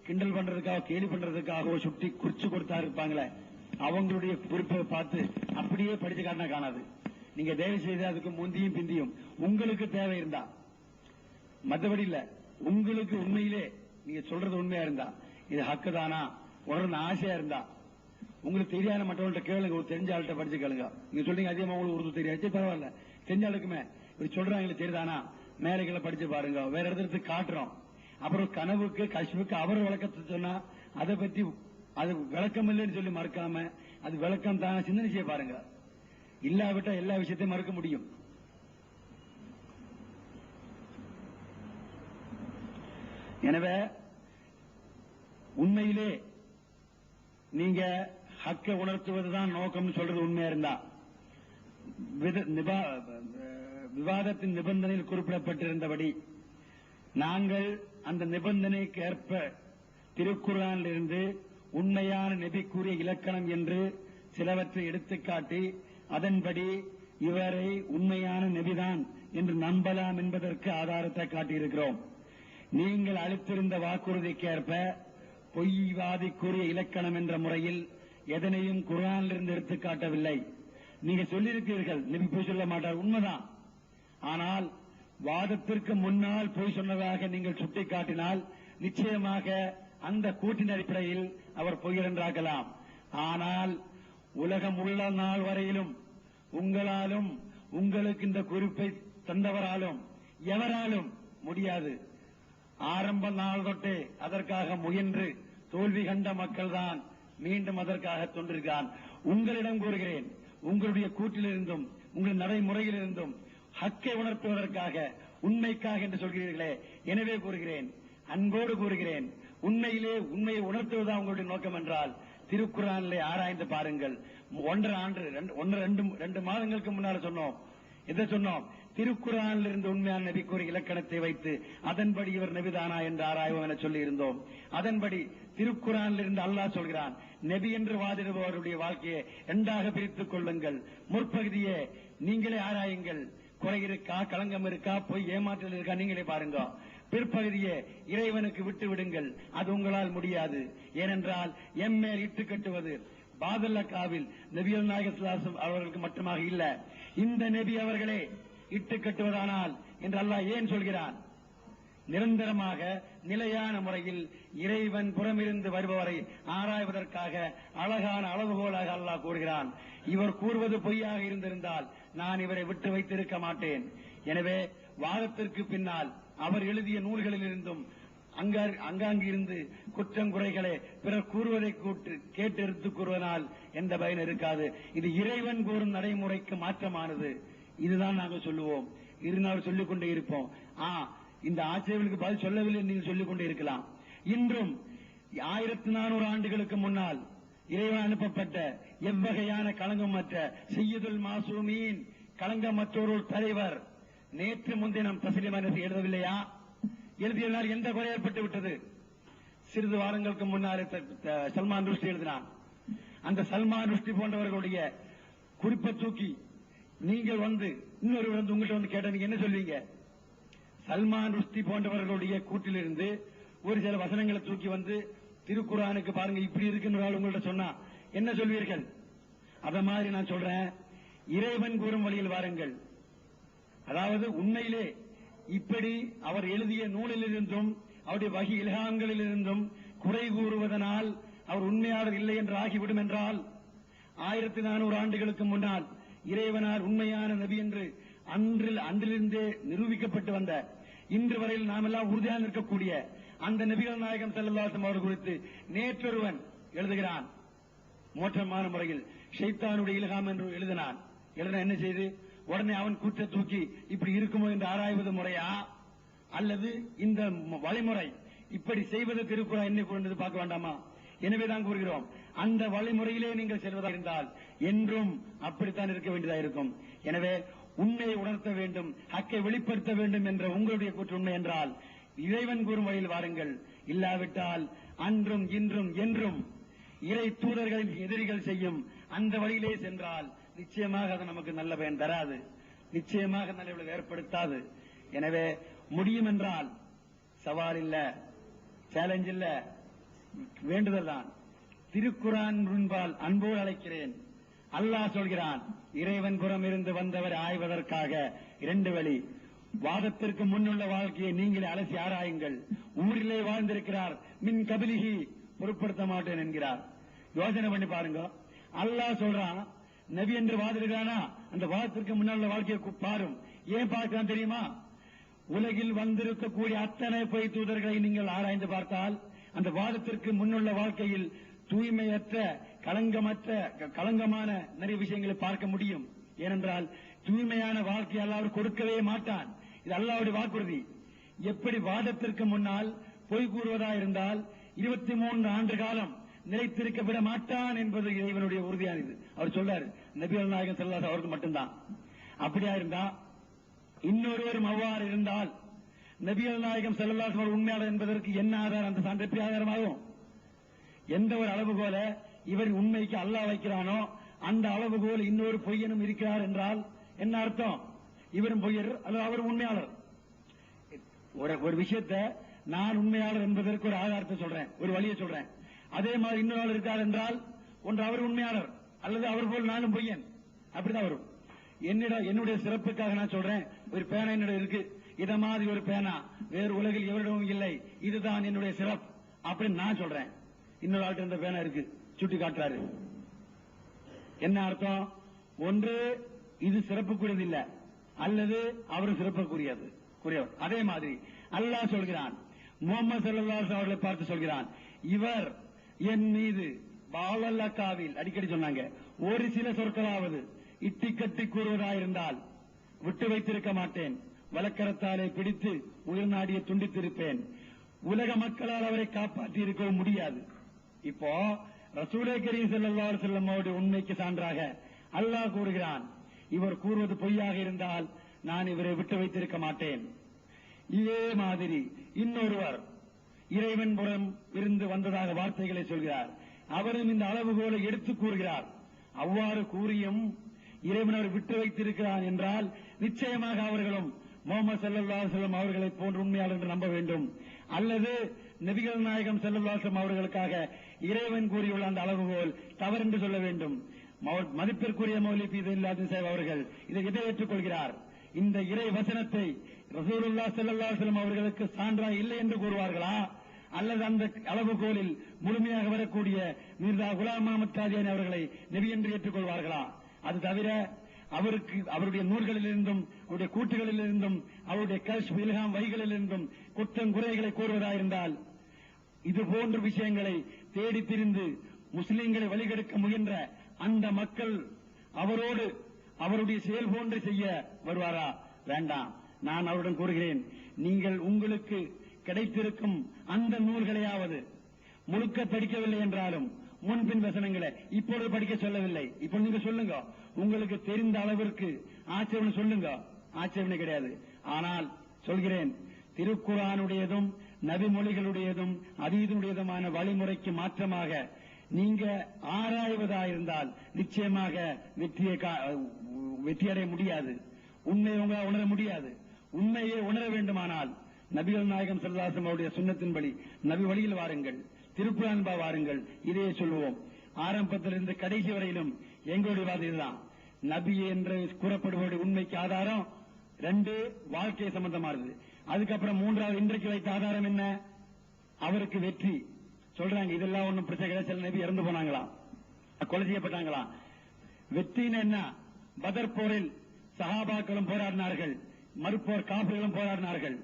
கிண்டல் பண்றதுக்காக கேலி பண்றதுக்காக சுட்டி குறிச்சு கொடுத்தா இருப்பாங்களே, அவங்களுடைய குறிப்பை பார்த்து அப்படியே படிச்சு காட்டினா காணாது. நீங்க தயவு செய்து அதுக்கு முந்தியும் பிந்தியும் உங்களுக்கு தேவை இருந்தா, மற்றபடி இல்ல, உங்களுக்கு உண்மையிலே நீங்க சொல்றது உண்மையா இருந்தா, இது ஹக்கு தானா உணர்ந்த ஆசையா இருந்தா, உங்களுக்கு தெரியாத மற்றவங்கள்ட்ட கேளுங்க, ஒரு தெரிஞ்ச ஆள்கிட்ட படிச்சு கேளுங்க. நீங்க சொல்றீங்க அதிகமா உங்களுக்கு உருது தெரியாது, பரவாயில்ல, தெரிஞ்ச ஆளுக்குமே இப்படி சொல்றாங்க தெரியுதானா, மேலைகளை படிச்சு பாருங்க, வேற இடத்துல காட்டுறோம். அப்புறம் கனவுக்கு கஷ்புக்கு அவர் விளக்கத்தை சொன்னா அதை பற்றி அது விளக்கம் இல்லைன்னு சொல்லி மறுக்காம அது விளக்கம் தான சிந்தனை செய்ய பாருங்க. இல்லாவிட்டா எல்லா விஷயத்தையும் மறுக்க முடியும். எனவே உண்மையிலே நீங்க ஹக்கை உணர்த்துவதுதான் நோக்கம் சொல்றது உண்மையா இருந்தா, விவாதத்தின் நிபந்தனையில் குறிப்பிடப்பட்டிருந்தபடி நாங்கள் அந்த நிபந்தனைக்கு ஏற்ப திருக்குர்ஆனில் இருந்து உண்மையான நபிக்குரிய இலக்கணம் என்று சிலவற்றை எடுத்துக்காட்டி அதன்படி இவரை உண்மையான நபிதான் என்று நம்பலாம் என்பதற்கு ஆதாரத்தை காட்டியிருக்கிறோம். நீங்கள் அளித்திருந்த வாக்குறுதிக்கு ஏற்ப பொய்வாதிக்குரிய இலக்கணம் என்ற முறையில் எதனையும் குர்ஆனிலிருந்து எடுத்துக்காட்டவில்லை. நீங்க சொல்லியிருக்கிறீர்கள் நபி பொய் சொல்ல மாட்டார், உண்மைதான். ஆனால் வாதத்திற்கு முன்னால் பொய் சொன்னதாக நீங்கள் சுட்டிக்காட்டினால் நிச்சயமாக அந்த கூட்டின் அடிப்படையில் அவர் பொய்யர் என்றாக்கலாம். ஆனால் உலகம் உள்ள நாள் வரையிலும் உங்களாலும் உங்களுக்கு இந்த குறிப்பை தந்தவராலும் எவராலும் முடியாது. ஆரம்ப நாள் தொட்டே அதற்காக முயன்று தோல்வி கண்ட மக்கள்தான் மீண்டும் அதற்காக தோன்றிருக்கிறான். உங்களிடம் கூறுகிறேன், உங்களுடைய கூற்றிலிருந்தும் உங்கள் நடைமுறையிலிருந்தும் ஹக்கை உணர்த்துவதற்காக உண்மைக்காக என்று சொல்கிறீர்களே, எனவே கூறுகிறேன், அன்போடு கூறுகிறேன், உண்மையிலே உண்மையை உணர்த்துவதா உங்களுடைய நோக்கம் என்றால் திருக்குர்ஆனிலே ஆராய்ந்து பாருங்கள். 1.5 மாதங்களுக்கு முன்னால் சொன்னோம், எதை சொன்னோம்? திருக்குர்ஆனில் இருந்து உண்மையான நபிக்குரிய இலக்கணத்தை வைத்து அதன்படி இவர் நபிதானா என்று ஆராய்வோம் என சொல்லி இருந்தோம். அதன்படி திருக்குர்ஆனில் இருந்து அல்லாஹ் சொல்கிறான், நபி என்று வாதிடுபவருடைய வாழ்க்கையை 2ஆக பிரித்துக் கொள்ளுங்கள். முற்பகுதியே நீங்களே ஆராயுங்கள், குறை இருக்கா, களங்கம் இருக்கா, பொய் ஏமாற்றல் இருக்கா, நீங்களே பாருங்க. பிற்பகுதியே இறைவனுக்கு விட்டு விடுங்கள், அது உங்களால் முடியாது. ஏனென்றால் எம்மேல் இட்டு கட்டுவது பாதல்லக்காவில் நபிகள் நாயகம் அவர்களுக்கு மட்டுமாக இல்ல, இந்த நபி அவர்களே இட்டு கட்டுவதானால் என்று அல்லாஹ் ஏன் சொல்கிறான்? நிரந்தரமாக நிலையான முறையில் இறைவன் புறமிருந்து வருபவரை ஆராய்வதற்காக அழகான அளவுகோலாக அல்லாஹ் கூறுகிறான். இவர் கூறுவது பொய்யாக இருந்திருந்தால் நான் இவரை விட்டு வைத்திருக்க மாட்டேன். எனவே வாதத்திற்கு பின்னால் அவர் எழுதிய நூல்களிலிருந்தும் அங்காங்கிருந்து குற்றம் குறைகளை பிறர் கூறுவதை கேட்டு எடுத்துக் கூறுவதனால் எந்த பயன் இருக்காது. இது இறைவன் கூறும் நடைமுறைக்கு மாற்றமானது. இதுதான் நாங்கள் சொல்லுவோம். இருந்தால் சொல்லிக் கொண்டே இருப்போம். இந்த ஆட்சேபனுக்கு பதில் சொல்லவில்லை நீங்கள் சொல்லிக் கொண்டே இருக்கலாம். இன்றும் 1400 ஆண்டுகளுக்கு முன்னால் இறைவன் அனுப்பப்பட்ட எவ்வகையான களங்கமற்ற சையதுல் மாசூமீன் களங்கமற்றோர் தலைவர் நேற்று முன்தினம் தஸ்லீம் எழுதவில்லையா? எழுதியதால் எந்த குறை ஏற்பட்டு விட்டது? சிறிது வாரங்களுக்கு முன்னால் சல்மான் ருஷ்டி எழுதினான். அந்த சல்மான் ருஷ்டி போன்றவர்களுடைய குறிப்பை தூக்கி நீங்கள் இன்னொரு உங்கள்கிட்ட கேட்ட நீங்க என்ன சொல்வீங்க? சல்மான் ருஷ்டி போன்றவர்களுடைய கூட்டிலிருந்து ஒரு சில வசனங்களை தூக்கி திருக்குரானுக்கு பாருங்க இப்படி இருக்குன்னு உங்கள்ட்ட சொன்னா என்ன சொல்வீர்கள்? அத மாதிரி நான் சொல்றேன், இறைவன் கூறும் வழியில் வாருங்கள். அதாவது உண்மையிலே இப்படி அவர் எழுதிய நூலிலிருந்தும் அவருடைய வகி இலகாங்களிலிருந்தும் குறை கூறுவதனால் அவர் உண்மையாளர் இல்லை என்று ஆகிவிடும் என்றால் 1400 ஆண்டுகளுக்கு முன்னால் இறைவனால் உண்மையான நபி என்று அன்றிலிருந்தே நிரூபிக்கப்பட்டு வந்த இன்று வரையில் நாம் எல்லாம் உறுதியாக நிற்கக்கூடிய அந்த நபிகள் நாயகம் ஸல்லல்லாஹு அலைஹி வஸல்லம் அவர்கள் குறித்து நேற்றொருவன் எழுதுகிறான். மோசமான முறையில் ஷைத்தானுடைய இல்ஹாம் என்று எழுதினான். என்ன செய்து உடனே அவன் கூற்றை தூக்கி இப்படி இருக்குமோ என்று ஆராய்வது முறையா? அல்லது இந்த வழிமுறை இப்படி செய்வது திருக்குறான் என்னை கொண்டது பார்க்க வேண்டாமா? எனவேதான் கூறுகிறோம், அந்த வழிமுறையிலே நீங்கள் செல்வதாக இருந்தால் என்றும் அப்படித்தான் இருக்க வேண்டியதாக இருக்கும். எனவே உண்மையை உணர்த்த வேண்டும், ஹக்கை வெளிப்படுத்த வேண்டும் என்ற உங்களுடைய கூற்று உண்மை என்றால் இறைவன் கூறும் வழியில் வாருங்கள். இல்லாவிட்டால் அன்றும் இன்றும் என்றும் இறை தூதர்களின் எதிரிகள் செய்யும் அந்த வழியிலே சென்றால் நிச்சயமாக அது நமக்கு நல்ல பயன் தராது, நிச்சயமாக நல்ல விளைவு ஏற்படுத்தாது. எனவே முடியும் என்றால் சவால் இல்ல, சேலஞ்ச் இல்ல, வேண்டுதல் தான். திருக்குரான் முன்பால் அன்போடு அழைக்கிறேன். அல்லாஹ் சொல்கிறான், இறைவன் புறம் இருந்து வந்தவரை ஆய்வதற்காக 2 வழி. வாதத்திற்கு முன்னுள்ள வாழ்க்கையை நீங்களே அலசி ஆராயுங்கள். ஊரிலே வாழ்ந்திருக்கிறார், மின் கபிலிகி பொருட்படுத்த மாட்டேன் என்கிறார். யோசனை பண்ணி பாருங்க. அல்லாஹ் சொல்றான், நபி என்று வாதிடுகிறானா, அந்த வாதத்திற்கு முன்னால் வாழ்க்கையை பாரும். ஏன் பார்க்கலாம் தெரியுமா? உலகில் வந்திருக்கக்கூடிய அத்தனை பொய் தூதர்களை நீங்கள் ஆராய்ந்து பார்த்தால் அந்த வாதத்திற்கு முன்னுள்ள வாழ்க்கையில் தூய்மையற்ற களங்கமான நிறைய விஷயங்களை பார்க்க முடியும். ஏனென்றால் தூய்மையான வாழ்க்கை அல்லாஹ் கொடுக்கவே மாட்டான். இது அல்லாஹ்வுடைய வாக்குறுதி. எப்படி வாதத்திற்கு முன்னால் பொய் கூறுவதா இருந்தால் 23 ஆண்டு காலம் நிலைத்திருக்க விட மாட்டான் என்பது இறைவனுடைய உறுதியானது. அவர் சொல்றாரு, நபிகள் நாயகம் ஸல்லல்லாஹு அலைஹி அவருக்கு மட்டும்தான். அப்படியா இருந்தா இன்னொருவரும் அவ்வாறு இருந்தால் நபிகள் நாயகம் ஸல்லல்லாஹு அலைஹி வஸல்லம் உண்மையாளர் என்பதற்கு என்ன ஆதாரம்? அந்த சான்று எப்படி ஆதாரமாகும்? எந்த ஒரு அளவுகோல இவர் உண்மைக்கு அல்லாஹ் வைக்கிறானோ அந்த அளவுகோல் இன்னொரு பொய்யனும் இருக்கிறார் என்றால் என்ன அர்த்தம்? இவரும் பொய்யர் அல்லது அவர் உண்மையாளர். ஒரு விஷயத்தை நான் உண்மையாளர் என்பதற்கு ஒரு ஆதாரத்தை சொல்றேன், ஒரு வழியை சொல்றேன். அதே மாதிரி இன்னொரு ஆள் இருக்கார் என்றால் ஒன்று அவர் உண்மையாளர் அல்லது அவர் போல் நானும் பொய்யன். அப்படிதான் வரும். என்னுடைய சிறப்புக்காக நான் சொல்றேன், ஒரு பேனா என்னுடைய இருக்கு, இத மாதிரி ஒரு பேனா வேறு உலகில் எவரிடமும் இல்லை, இதுதான் என்னுடைய சிறப்பு அப்படின்னு நான் சொல்றேன். இன்னொரு ஆள்கிட்ட இந்த பேனா இருக்கு, சுட்டி காட்டுறாரு. என்ன அர்த்தம்? ஒன்று இது சிறப்புக்குரியது இல்ல, அல்லது அவரும் சிறப்புக்குரியது. அதே மாதிரி அல்லாஹ் சொல்கிறான், முஹம்மது ஸல்லல்லாஹு அலைஹி அவர்களை பார்த்து சொல்கிறான், இவர் என் மீது பாவல்லக்காவில் அடிக்கடி சொன்னாங்க, ஒரு சில சொற்களாவது இட்டி கட்டி கூறுவதாயிருந்தால் விட்டு வைத்திருக்க மாட்டேன், வழக்கரத்தாலே பிடித்து உயிர் நாடியை துண்டித்திருப்பேன், உலக மக்களால் அவரை காப்பாற்றி இருக்கவும் முடியாது. இப்போ ரசூலே கரீம் ஸல்லல்லாஹு அலைஹி வஸல்லம் அவருடைய உண்மைக்கு சான்றாக அல்லாஹ் கூறுகிறான், இவர் கூறுவது பொய்யாக இருந்தால் நான் இவரை விட்டு வைத்திருக்க மாட்டேன். இதே மாதிரி இன்னொருவர் இறைவன் புறம் இருந்து வந்ததாக வார்த்தைகளை சொல்கிறார், அவரும் இந்த அளவுகோலை எடுத்து கூறுகிறார். அவ்வாறு கூறியும் இறைவன் அவர் விட்டு வைத்திருக்கிறான் என்றால் நிச்சயமாக அவர்களும் முஹம்மது ஸல்லல்லாஹு அலைஹி வஸல்லம் அவர்களை போன்ற உண்மையாளர் என்று நம்ப வேண்டும். அல்லது நபிகள் நாயகம் ஸல்லல்லாஹு அலைஹி வஸல்லம் அவர்களுக்காக இறைவன் கூறியுள்ள அந்த அளவுகோல் தவறென்று சொல்ல வேண்டும். மதிப்பிற்குரிய மௌலவி பி. இல்லாத அவர்கள் இதை ஏற்றுக்கொள்கிறார். இந்த இறை வசனத்தை ரசூலுல்லாஹி ஸல்லல்லாஹு அலைஹி வஸல்லம் அவர்களுக்கு சான்றாக இல்லை என்று கூறுவார்களா, அல்லது அந்த அளவுகோலில் முழுமையாக வரக்கூடிய மிர்சா குலாம் முஹம்மது காதியானி அவர்களை நபி என்று ஏற்றுக்கொள்வார்களா? அது தவிர அவருக்கு அவருடைய நூல்களிலிருந்தும் அவருடைய கூட்டுகளிலிருந்தும் அவருடைய கஷ்ஃப் இல்ஹாம் வகைகளிலிருந்தும் குற்றம் குறைகளை கூறுவதாயிருந்தால் இது போன்ற விஷயங்களை தேடி திரிந்து முஸ்லிம்களை வழிகெடுக்க முயன்ற அந்த மக்கள் அவரோடு அவருடைய செயல் போன்று செய்ய வருவாரா? வேண்டாம். நான் அவருடன் கூறுகிறேன், நீங்கள் உங்களுக்கு கிடைத்திருக்கும் அந்த நூல்களையாவது முழுக்க படிக்கவில்லை என்றாலும் முன்பின் வசனங்களை இப்பொழுது படிக்க சொல்லவில்லை. இப்பொழுது நீங்க சொல்லுங்க, உங்களுக்கு தெரிந்த அளவிற்கு ஆட்சேபனை சொல்லுங்க, ஆட்சேபனை கிடையாது. ஆனால் சொல்கிறேன், திருக்குர்ஆனுடையதும் நபிமொழிகளுடையதும் அதீதுடையதுமான வழிமுறைக்கு மாற்றமாக நீங்க ஆராய்வதாயிருந்தால் நிச்சயமாக வெற்றியடைய முடியாது. உண்மையை உங்களால் உணர முடியாது. உண்மையை உணர வேண்டுமானால் நபிகள் நாயகம் ஸல்லல்லாஹு அலைஹி வஸல்லம் அவருடைய சுன்னத்தின்படி நபி வழியில் வாருங்கள், திருக்குர்ஆன் வாருங்கள். இதையே சொல்லுவோம். ஆரம்பத்திலிருந்து கடைசி வரையிலும் எங்களுடைய வாதம் இதுதான். நபி என்று கூறப்படுவதுடைய உண்மைக்கு ஆதாரம் 2 வாழ்க்கை சம்பந்தமானது. அதுக்கப்புறம் 3வது இன்றைக்கு வைத்த ஆதாரம் என்ன? அவருக்கு வெற்றி சொல்றாங்க. இதெல்லாம் ஒன்றும் பிரச்சனை கிடையாது. சில நபி இறந்து போனாங்களாம், கொலை செய்யப்பட்டாங்களாம். வெற்றின்னு என்ன? பதர் போரில் சஹாபாக்களும் போராடினார்கள், மறுப்போர் காபிர்களும் போராடினார்கள்.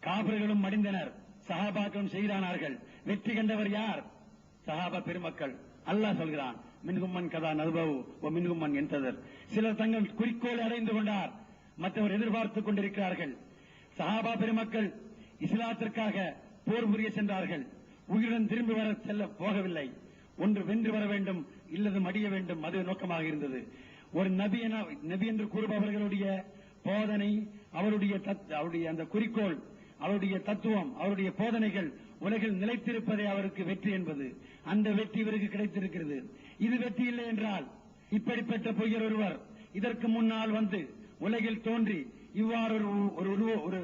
காபிர்களும் மடிந்தனர், சஹாபாக்களும் செய்தானார்கள். வெற்றி கண்டவர் யார்? சஹாபா பெருமக்கள். அல்லாஹ் சொல்கிறான், மின்ஹும் மன் கதா நல்பவு வ மின்ஹும் மன் யன்தஸிர். சிலர் தங்கள் குறிக்கோளை அடைந்து கொண்டார், மற்றவர் எதிர்பார்த்துக் கொண்டிருக்கிறார்கள். சஹாபா பெருமக்கள் இஸ்லாத்திற்காக போர் புரிய சென்றார்கள். உயிருடன் திரும்பி வர செல்ல போகவில்லை. ஒன்று வென்று வர வேண்டும், இல்லது மடிய வேண்டும், அது நோக்கமாக இருந்தது. ஒரு நபி என்று கூறுபவர்களுடைய போதனை, அவருடைய அந்த குறிக்கோள், அவருடைய தத்துவம், அவருடைய போதனைகள் உலகில் நிலைத்திருப்பதே அவருக்கு வெற்றி என்பது. அந்த வெற்றி இவருக்கு கிடைத்திருக்கிறது. இது வெற்றி இல்லை என்றால், இப்படிப்பட்ட பொய்யர் ஒருவர் இதற்கு முன்னால் வந்து உலகில் தோன்றி இவ்வாறு ஒரு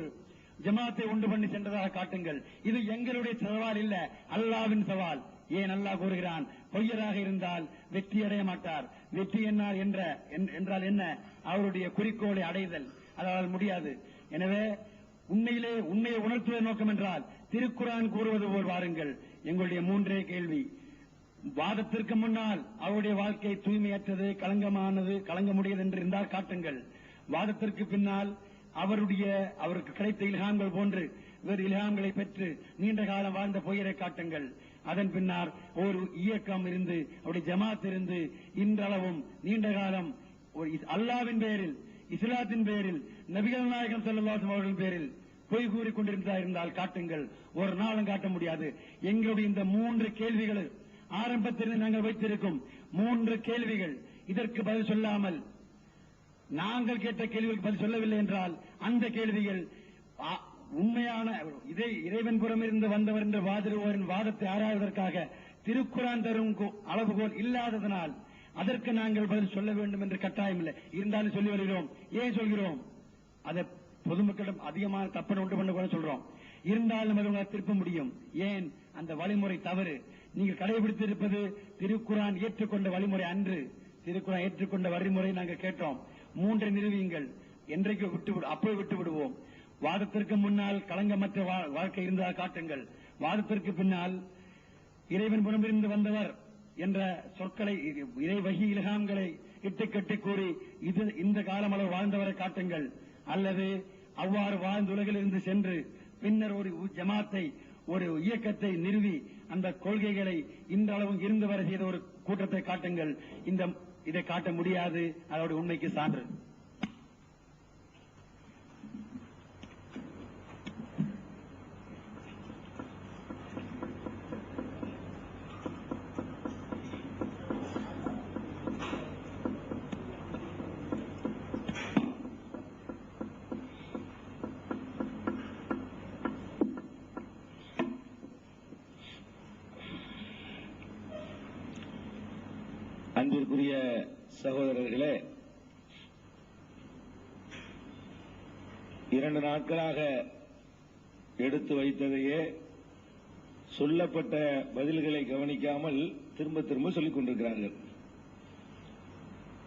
ஜமாத்தை உண்டு பண்ணி சென்றதாக காட்டுங்கள். இது எங்களுடைய சவால் இல்ல, அல்லாஹ்வின் சவால். ஏன் அல்லாஹ் கூறுகிறான், பொய்யராக இருந்தால் வெற்றி அடைய மாட்டார். வெற்றி என்றால் என்ன? அவருடைய குறிக்கோளை அடைதல். அதாவது முடியாது. எனவே உண்மையை உணர்த்துவதன் நோக்கம் என்றால் திருக்குர்ஆன் கூறுவது போல் வாருங்கள். எங்களுடைய 3 கேள்வி. வாதத்திற்கு முன்னால் அவருடைய வாழ்க்கை தூய்மையற்றது, களங்கமானது, களங்கமுடையது என்று இருந்தால் காட்டுங்கள். வாதத்திற்கு பின்னால் அவருக்கு கிடைத்த இல்ஹாம்கள் போன்று வேறு இல்ஹாம்களை பெற்று நீண்ட காலம் வாழ்ந்த பொய்யரை காட்டுங்கள். அதன் பின்னால் ஒரு இயக்கம் இருந்து, அவருடைய ஜமாத் இருந்து இன்றளவும் நீண்ட காலம் அல்லாஹ்வின் பெயரில், இஸ்லாத்தின் பெயரில், நபிகள் நாயகம் ஸல்லல்லாஹு அலைஹி வஸல்லம் அவர்களின் பெயரில் பொய் கூறிக் கொண்டிருந்தால் காட்டுங்கள். ஒரு நாளும் காட்ட முடியாது. எங்களுடைய இந்த 3 கேள்விகள் ஆரம்பத்திலிருந்து நாங்கள் வைத்திருக்கும் 3 கேள்விகள், இதற்கு பதில் சொல்லாமல் நாங்கள் கேட்ட கேள்விகளுக்கு பதில் சொல்லவில்லை என்றால் அந்த கேள்விகள் உண்மையான இறைவன் புறமிருந்து வந்தவர் என்று வாதிடுவோரின் வாதத்தை ஆராய்வதற்காக திருக்குர்ஆன் தரும் அளவுகோல் இல்லாததனால் அதற்கு நாங்கள் பதில் சொல்ல வேண்டும் என்று கட்டாயம் இல்லை. இருந்தாலும் சொல்லி வருகிறோம். ஏன் சொல்கிறோம்? அதை பொதுமக்களிடம் அதிகமான தப்பனை உண்டு பண்ண கூட சொல்றோம். இருந்தாலும் அதை திருப்ப முடியும். ஏன்? அந்த வழிமுறை தவறு. நீங்கள் கடைபிடித்திருப்பது திருக்குர்ஆன் ஏற்றுக்கொண்ட வழிமுறை அன்று. திருக்குர்ஆன் ஏற்றுக்கொண்ட வழிமுறை நாங்கள் கேட்டோம். 3 நிறுவியுங்கள். என்றைக்கு அப்போது விட்டு விடுவோம். வாதத்திற்கு முன்னால் களங்கமற்ற வாழ்க்கை இருந்தால் காட்டுங்கள். வாதத்திற்கு பின்னால் இறைவன் புறமிருந்து வந்தவர் என்ற சொற்களை, இறை வஹி இல்ஹாம்களை இட்டுக்கட்டி கூறி இந்த காலமளவு வாழ்ந்தவரை காட்டுங்கள். அல்லது அவ்வாறு வாழ்ந்த உலகிலிருந்து சென்று பின்னர் ஒரு ஜமாத்தை, ஒரு இயக்கத்தை நிறுவி அந்த கொள்கைகளை இன்றளவும் இருந்து வர செய்த ஒரு கூட்டத்தை காட்டுங்கள். இதை காட்ட முடியாது. அதோட உண்மைக்கு சான்று. அன்பிற்குரிய சகோதரர்களே, 2 நாட்களாக எடுத்து வைத்ததையே சொல்லப்பட்ட பதில்களை கவனிக்காமல் திரும்ப திரும்ப சொல்லிக் கொண்டிருக்கிறார்கள்.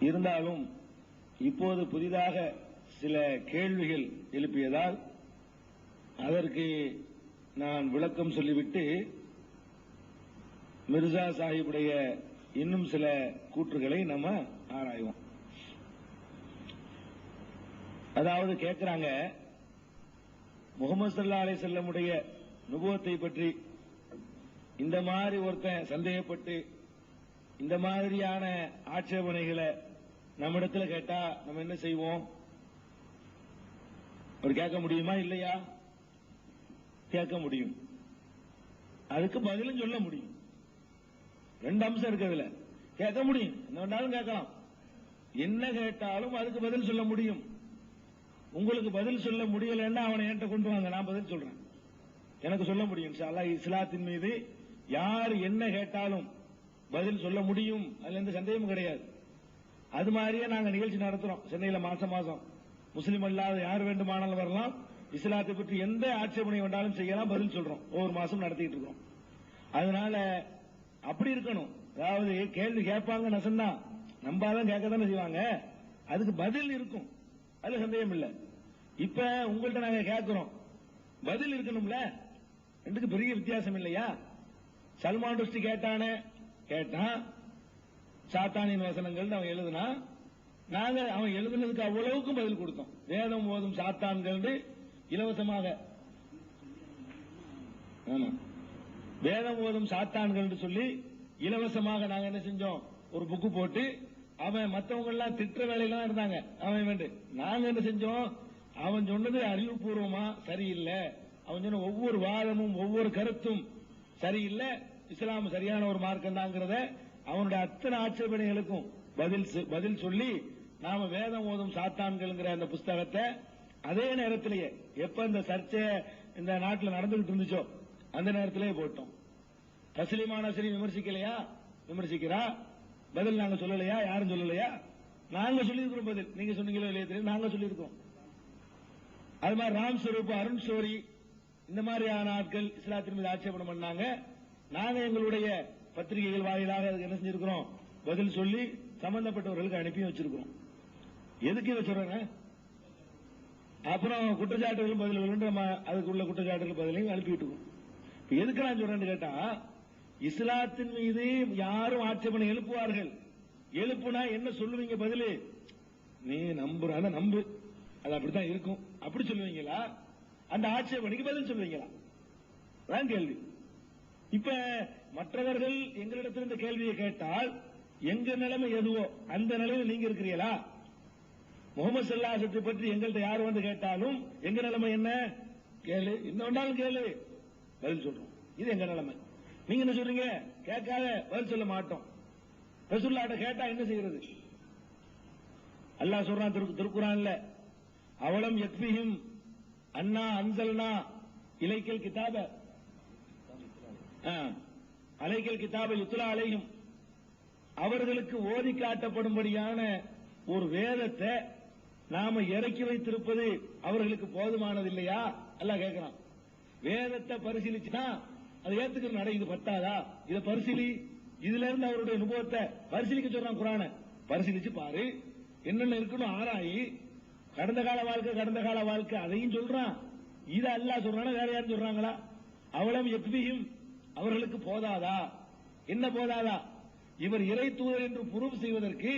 இருந்தாலும் இப்போது புதிதாக சில கேள்விகள் எழுப்பியதால் அதற்கு நான் விளக்கம் சொல்லிவிட்டு மிர்சா சாஹிபுடைய இன்னும் சில கூற்றுகளை நம்ம ஆராய்வோம். அதாவது கேட்கிறாங்க, முகமது ஸல்லல்லாஹு அலைஹி வஸல்லமுடைய நுபுவத்தை பற்றி இந்த மாதிரி ஒருத்தன் சந்தேகப்பட்டு இந்த மாதிரியான ஆட்சேபனைகளை நம்மிடத்தில் கேட்டா நம்ம என்ன செய்வோம்? அவர் கேட்க முடியுமா இல்லையா? கேட்க முடியும். அதுக்கு பதிலும் சொல்ல முடியும். ரெண்டு அம்சம் இருக்கிறதுல கேட்க முடியும், என்ன வேணாலும் கேட்கலாம். என்ன கேட்டாலும் அதுக்கு பதில் சொல்ல முடியும். உங்களுக்கு பதில் சொல்ல முடியலன்னா அவனை என்கிட்ட கொண்டு வாங்க, நான் பதில் சொல்றேன். எனக்கு சொல்ல முடியும். இன்ஷா அல்லாஹ் இஸ்லாத்தின் மீது யார் என்ன கேட்டாலும் பதில் சொல்ல முடியும், அதுல எந்த சந்தேகமும் கிடையாது. அது மாதிரியே நாங்க நிகழ்ச்சி நடத்துறோம் சென்னையில மாசம் மாசம். முஸ்லீம் அல்லாத யார் வேண்டுமானாலும் வரலாம், இஸ்லாத்தை பற்றி எந்த ஆட்சேபனை வேண்டாலும் செய்யலாம், பதில் சொல்றோம். ஒவ்வொரு மாசம் நடத்திட்டு இருக்கோம். அதனால அப்படி இருக்கணும். அதாவது கேள்வி கேட்பாங்க நசந்தா, நம்பாதான் கேட்க தானே செய்வாங்க, அதுக்கு பதில் இருக்கும், அதுல சந்தேகம் இல்ல. இப்ப உங்கள்ட்ட நாங்க கேட்கிறோம், பதில் இருக்கணும்ல. ரெண்டுக்கு பெரிய வித்தியாசம் இல்லையா? சல்மான் ருஷ்டி கேட்டான் சாத்தானின் வசனங்கள் அவன் எழுதுனா, நாங்க அவன் எழுதுனதுக்கு அவ்வளவுக்கும் பதில் கொடுத்தோம். வேதம் ஓதும் சாத்தான்கள் இலவசமாக, ஆமா, வேதம் ஓதும் சாத்தான்கள் சொல்லி இலவசமாக நாங்க என்ன செஞ்சோம், ஒரு புக்கு போட்டு, அவன் மற்றவங்க எல்லாம் திட்ட வேலையெல்லாம் இருந்தாங்க, அவன் வேண்டு. நாங்க என்ன செஞ்சோம், அவன் சொன்னது அறிவுபூர்வமா சரியில்லை, அவன் சொன்ன ஒவ்வொரு வாதமும் ஒவ்வொரு கருத்தும் சரியில்லை, இஸ்லாம் சரியான ஒரு மார்க்கம் தாங்கிறத அவனுடைய அத்தனை ஆட்சேபனைகளுக்கும் பதில் சொல்லி நாம வேதம் ஓதும் சாத்தான்கள்ங்கிற அந்த புஸ்தகத்தை அதே நேரத்திலேயே எப்ப இந்த சர்ச்சை இந்த நாட்டில் நடந்துகிட்டு இருந்துச்சோ அந்த நேரத்திலேயே போட்டோம். தஸ்லீமான சரி விமர்சிக்கலையா? விமர்சிக்கிறா, பதில் நாங்க சொல்லலையா? யாரும் சொல்லலையா? நாங்க சொல்லியிருக்கிறோம் பதில். நீங்க சொன்னீங்களோ இல்லையா தெரியும், நாங்க சொல்லியிருக்கோம். அது மாதிரி ராம் ஸ்வரூப், அருண் ஷோரி, இந்த மாதிரியான ஆட்கள் இஸ்லாத்தின் மீது ஆட்சேபணம் பண்ணாங்க. நாங்க எங்களுடைய பத்திரிகைகள் வாயிலாக அதுக்கு என்ன செஞ்சிருக்கிறோம், பதில் சொல்லி சம்பந்தப்பட்டவர்களுக்கு அனுப்பி வச்சிருக்கிறோம். எதுக்கு வச்சுறோங்க? அப்புறம் குற்றச்சாட்டுகளும் பதில்களும் நம்ம அதுக்குள்ள குற்றச்சாட்டுகள் பதிலையும் அனுப்பிட்டு இருக்கோம். எதுக்கு நான் சொல்றேன்னு கேட்டா, இஸ்லாத்தின் மீது யாரும் ஆட்சேபனை எழுப்புவார்கள். எழுப்புனா என்ன சொல்லுவீங்க பதில்? நீ நம்புறான நம்பு, அது அப்படித்தான் இருக்கும், அப்படி சொல்லுவீங்களா? அந்த ஆட்சேபனைக்கு பதில் சொல்லுவீங்களா? அதான் கேள்வி. இப்ப மற்றவர்கள் எங்களிடத்தில் இந்த கேள்வியை கேட்டால் எங்க நிலைமை எதுவோ அந்த நிலையில் நீங்க இருக்கிறீங்களா? முகமது ஸல்லல்லாஹு அலைஹி வஸல்லம் பற்றி எங்கள்கிட்ட யார் வந்து கேட்டாலும் எங்க நிலைமை என்ன? கேளு, என்ன வேண்டாலும் கேளு, பதில் சொல்றோம். இது எங்க நிலைமை. நீங்க என்ன சொல்றீங்க? கேட்காத பதில் சொல்ல மாட்டோம். ரசூலுல்லாஹ்ட்ட கேட்டா என்ன செய்யறது? அல்லாஹ் சொல்றான் திருக்குர்ஆன்ல, அவலம் யக்ஃபிஹிம் அன்னா அன்ஸல்னா இலைக்கல் கிதாப அலைக்கல் கிதாப யுத்லா அலைஹிம், அவர்களுக்கு ஓதி காட்டப்படும்படியான ஒரு வேதத்தை நாம இறக்கி வைத்திருப்பது அவர்களுக்கு போதுமானது இல்லையா? அல்லாஹ் கேட்கிறான். வேதத்தை பரிசீலிச்சுனா அதை ஏத்துக்கிற நடை இது பத்தாதா? இதை பரிசீலி, இதுல இருந்து அவருடைய அனுபவத்தை பரிசீலிக்க சொல்றான். குர்ஆனை பரிசீலிச்சு பாரு, என்னென்ன இருக்கணும் ஆராயி, கடந்த கால வாழ்க்கை அதையும் சொல்றான். இது அல்லாஹ் சொல்றானா வேற யாரும் சொல்றாங்களா? அவலம் யக்ஃபிஹிம், அவர்களுக்கு போதாதா? என்ன போதாதா? இவர் இறை தூதர் என்று ப்ரூவ் செய்வதற்கு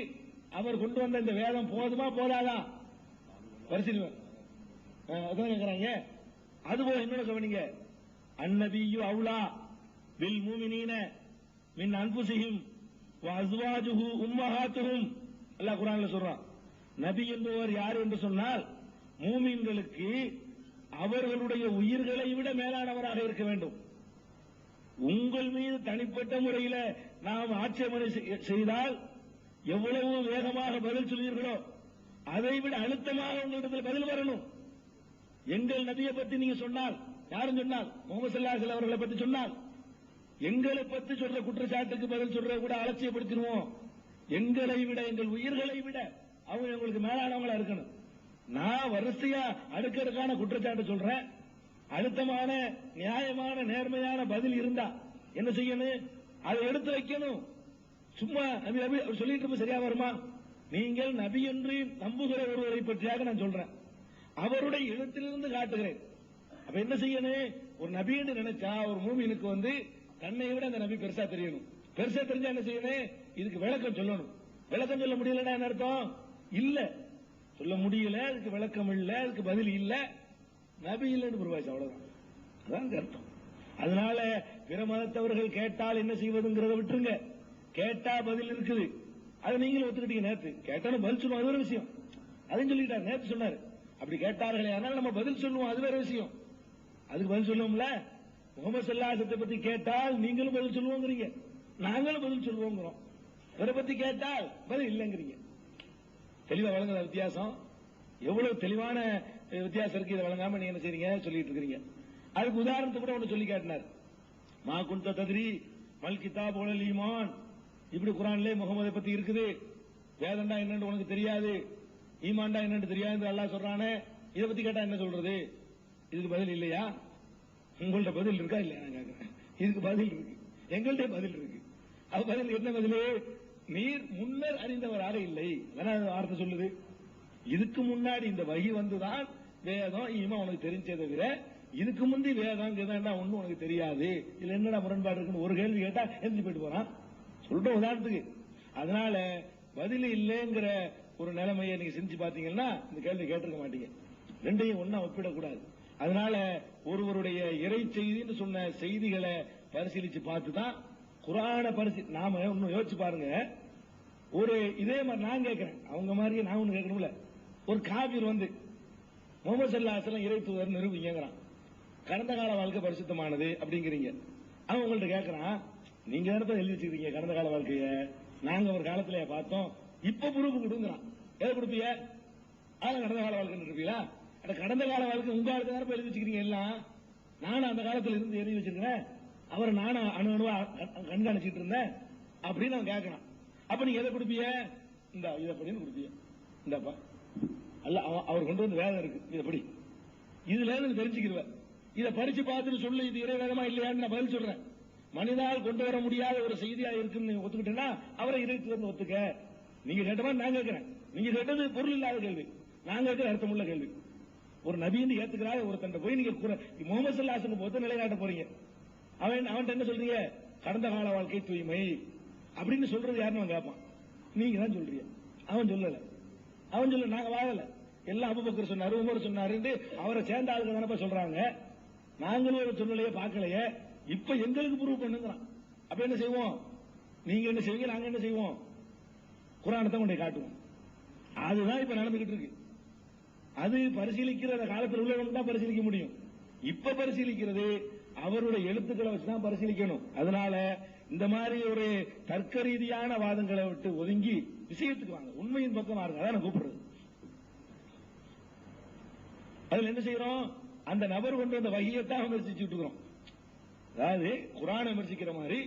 அவர் கொண்டு வந்த இந்த வேதம் போதுமா போதாதா? பரிசீலனை கேட்கிறாங்க. அதுபோல என்னோட கவனிங்க, அந்நபியு அவுலா பில் மூமினீன மின் அன்ஃபுஸிஹிம் வ அஸ்வாஜுஹு உம்மஹாத்துஹும், அல்லாஹ் குர்ஆன்ல சொல்றான். நபி என்பவர் யார் என்று சொன்னால் மூமின்களுக்கு அவர்களுடைய உயிர்களை விட மேலானவராக இருக்க வேண்டும். உங்கள் மீது தனிப்பட்ட முறையில் நாம் ஆட்சேபனை செய்தால் எவ்வளவு வேகமாக பதில் சொல்வீர்களோ அதை விட அழுத்தமாக உங்களிடத்தில் பதில் வரணும். எங்கள் நபியை பற்றி நீங்க சொன்னால், யாரும் சொன்னால் முகமது ஸல்லல்லாஹு அலைஹி அவர்களை பற்றி சொன்னால், எங்களை பற்றி சொல்ற குற்றச்சாட்டுக்கு பதில் சொல்ற கூட அலட்சியப்படுத்திடுவோம். எங்களை விட, எங்கள் உயிர்களை விட அவங்க எங்களுக்கு மேலானவங்களா இருக்கணும். நான் வரிசையா அடுக்கடுக்கான குற்றச்சாட்டு சொல்றேன். அழுத்தமான நியாயமான நேர்மையான பதில் இருந்தா என்ன செய்யணும்? அதை எடுத்து வைக்கணும். சும்மா நபி சொல்லிட்டு சரியா வருமா? நீங்கள் நபி என்று நம்புகிற ஒருவரை பற்றியாக நான் சொல்றேன். அவருடைய எழுத்திலிருந்து காட்டுகிறேன். அப்ப என்ன செய்யணும்? ஒரு நபின்னு நினைச்சா ஒரு மூமினுக்கு தன்னை விட அந்த நபி பெருசா தெரியணும். பெருசா தெரிஞ்சா என்ன செய்யணும்? இதுக்கு விளக்கம் சொல்லணும். விளக்கம் சொல்ல முடியலன்னா என்ன அர்த்தம்? இல்ல சொல்ல முடியல, அதுக்கு விளக்கம் இல்ல, அதுக்கு பதில் இல்ல, நபி இல்லைன்னு புரிவாச்சு, அவ்வளவுதான். அதான் அர்த்தம். அதனால பிற மதத்தவர்கள் கேட்டால் என்ன செய்வதுங்கிறத விட்டுருங்க. கேட்டா பதில் இருக்குது, அதை நீங்களும் ஒத்துக்கிட்டீங்க. நேத்து கேட்டாலும் பதில் சொல்லுவோம், அது ஒரு விஷயம். அதையும் சொல்லிட்டாரு, நேத்து சொன்னாரு. அப்படி கேட்டார்களே ஆனால் நம்ம பதில் சொல்லுவோம், அது வேற விஷயம். அதுக்கு பதில் சொல்லுவோம்ல. முகமது ஸல்லல்லாஹு பத்தி கேட்டால் நீங்களும் பதில் சொல்லுவோங்கிறீங்க, நாங்களும் பதில் சொல்லுவோங்கிறோம். இவரை பத்தி கேட்டால் பதில் இல்லைங்கிறீங்க. தெளிவா வழங்குற வித்தியாசம் எவ்வளவு தெளிவான வித்தியாசம் இருக்கு. இதை வழங்காம நீங்க என்ன செய்றீங்க? சொல்லிட்டு இருக்கிறீங்க. அதுக்கு உதாரணத்தை கூட ஒன்று சொல்லி காட்டினார். மா குன்த தத்ரி மல் கிதாப் வல் ஈமான். இப்படி குர்ஆன்ல முகமதை பத்தி இருக்குது. வேதம்டா என்னன்னு உனக்கு தெரியாது, ஈமான்டா என்னன்னு தெரியாது அல்லாஹ் சொல்றானே. இதை பத்தி கேட்டா என்ன சொல்றது? இதுக்கு பதில் இல்லையா? உங்கள்ட்ட பதில் இருக்கா இல்லையா? நான் கேட்கிறேன். இதுக்கு பதில் இருக்கு, எங்கள்ட்ட பதில் இருக்கு. அது பதில் என்ன பதில்? நீர் முன்னர் அறிந்தவராக இல்லை. வார்த்தை சொல்லுது. இதுக்கு முன்னாடி இந்த வகி வந்துதான் வேதம் ஈமான் உனக்கு தெரிஞ்சே தவிர இதுக்கு முந்தி வேதம் ஒன்னும் உனக்கு தெரியாது. இதுல என்னடா முரண்பாடு இருக்குன்னு ஒரு கேள்வி கேட்டா எழுந்து போயிட்டு போறான். சொல்ற உதாரணத்துக்கு. அதனால பதில் இல்லைங்கிற ஒரு நிலைமையை நீங்க செஞ்சு பாத்தீங்கன்னா இந்த கேள்வி கேட்டிருக்க மாட்டீங்க. ரெண்டையும் ஒன்னா ஒப்பிடக்கூடாது. அதனால ஒருவருடைய இறை செய்தின்னு சொன்ன செய்திகளை பரிசீலிச்சு பார்த்துதான் குர்ஆனை நாம ஒன்னும் யோசிச்சு பாருங்க. ஒரு இதே மாதிரி நான் கேட்கிறேன், அவங்க மாதிரியே நான் ஒண்ணு கேட்கணும்ல. ஒரு காபீர் முகமது ஸல்லல்லாஹு அலைஹி வஸல்லம் இறை தூதர் நிரூபிங்கிறான். கடந்த கால வாழ்க்கை பரிசுத்தமானது அப்படிங்கிறீங்க. அவன் உங்கள்ட்ட கேட்கறான், நீங்க தானே எழுதி வச்சுக்கிறீங்க கடந்த கால வாழ்க்கைய, நாங்க ஒரு காலத்துல பார்த்தோம், இப்ப ப்ரூஃப் கொடுங்கிறான். எதை கொடுப்பீங்க? கடந்த கால வாழ்க்கை இருப்பீங்களா? கடந்த கால வாழ்க்கை உங்க ஆளுக்கு தானே எழுதி வச்சுக்கிறீங்க எல்லாம். நானும் அந்த காலத்துல இருந்து எழுதி வச்சிருக்கிறேன், அவரை நானும் அணுவா கண்காணிச்சிட்டு இருந்தேன் அப்படின்னு அவன் கேட்கறான். அப்ப நீங்க எதை கொடுப்பீங்க? இந்த இதை படின்னு கொடுப்பீங்க. இந்தப்பா அல்ல அவர் கொண்டு வந்து வேதம் இருக்கு, இதை படி, இதுல இருந்து தெரிஞ்சுக்கிறேன். இதை படிச்சு பார்த்துட்டு சொல்லு இது இறை வேதமா இல்லையான்னு நான் பதில் சொல்றேன். மனிதால் கொண்டு வர முடியாத ஒரு செய்தியா இருக்குன்னு நீங்க ஒத்துக்கிட்டேன்னா அவரை இறைத்து ஒத்துக்க. நீங்க கேட்ட மாதிரி நான் கேட்கிறேன். நீங்க கேட்டது பொருள் இல்லாத கேள்வி, நான் கேட்கிற அர்த்தமுள்ள கேள்வி. ஒரு நபின்னு ஏத்துக்கிறாத ஒருத்தன் போய் நீங்க முகமது ஸல்லல்லாஹு அலைஹி வஸல்லம் நிலைநாட்ட போறீங்க. அவன் என்ன சொல்றீங்க? கடந்த கால வாழ்க்கை தூய்மை அப்படின்னு சொல்றது யாருன்னு அவன் கேட்பான். நீங்க தான் சொல்றீங்க, அவன் சொல்லல. அவன் சொல்ல நாங்க வாழல, எல்லாம் அபூபக்கர் சொன்னாரு, உமர் சொன்னாரு, அவரை சேர்ந்த ஆளுங்க தானப்ப சொல்றாங்க. நாங்களும் ஒரு சொல்லலையே பார்க்கலையே, இப்ப எங்களுக்கு ப்ரூவ் பண்ணுங்கிறான். அப்ப என்ன செய்வோம்? நீங்க என்ன செய்வீங்க, நாங்க என்ன செய்வோம்? குர்ஆனை கொண்டு காட்டுவோம். அதுதான் இப்ப நடந்துகிட்டு இருக்கு. அது பரிசீலிக்கிற காலத்தில் உள்ளவங்க தான் பரிசீலிக்க முடியும். இப்ப பரிசீலிக்கிறது அவருடைய எழுத்துக்களை வச்சுதான் பரிசீலிக்கணும். அதனால இந்த மாதிரி ஒரு தர்க்க ரீதியான வாதங்களை விட்டு ஒதுங்கி விஷயத்துக்கு வாங்க, உண்மையின் பக்கம் வாருங்க. அதான் நான் கூப்பிடுறது. அதுல என்ன செய்யறோம்? அந்த நபர் கொண்டு வந்த வகையத்தான் விமர்சிச்சுட்டு இருக்கிறோம். அதாவது குர்ஆனை விமர்சிக்கிற மாதிரி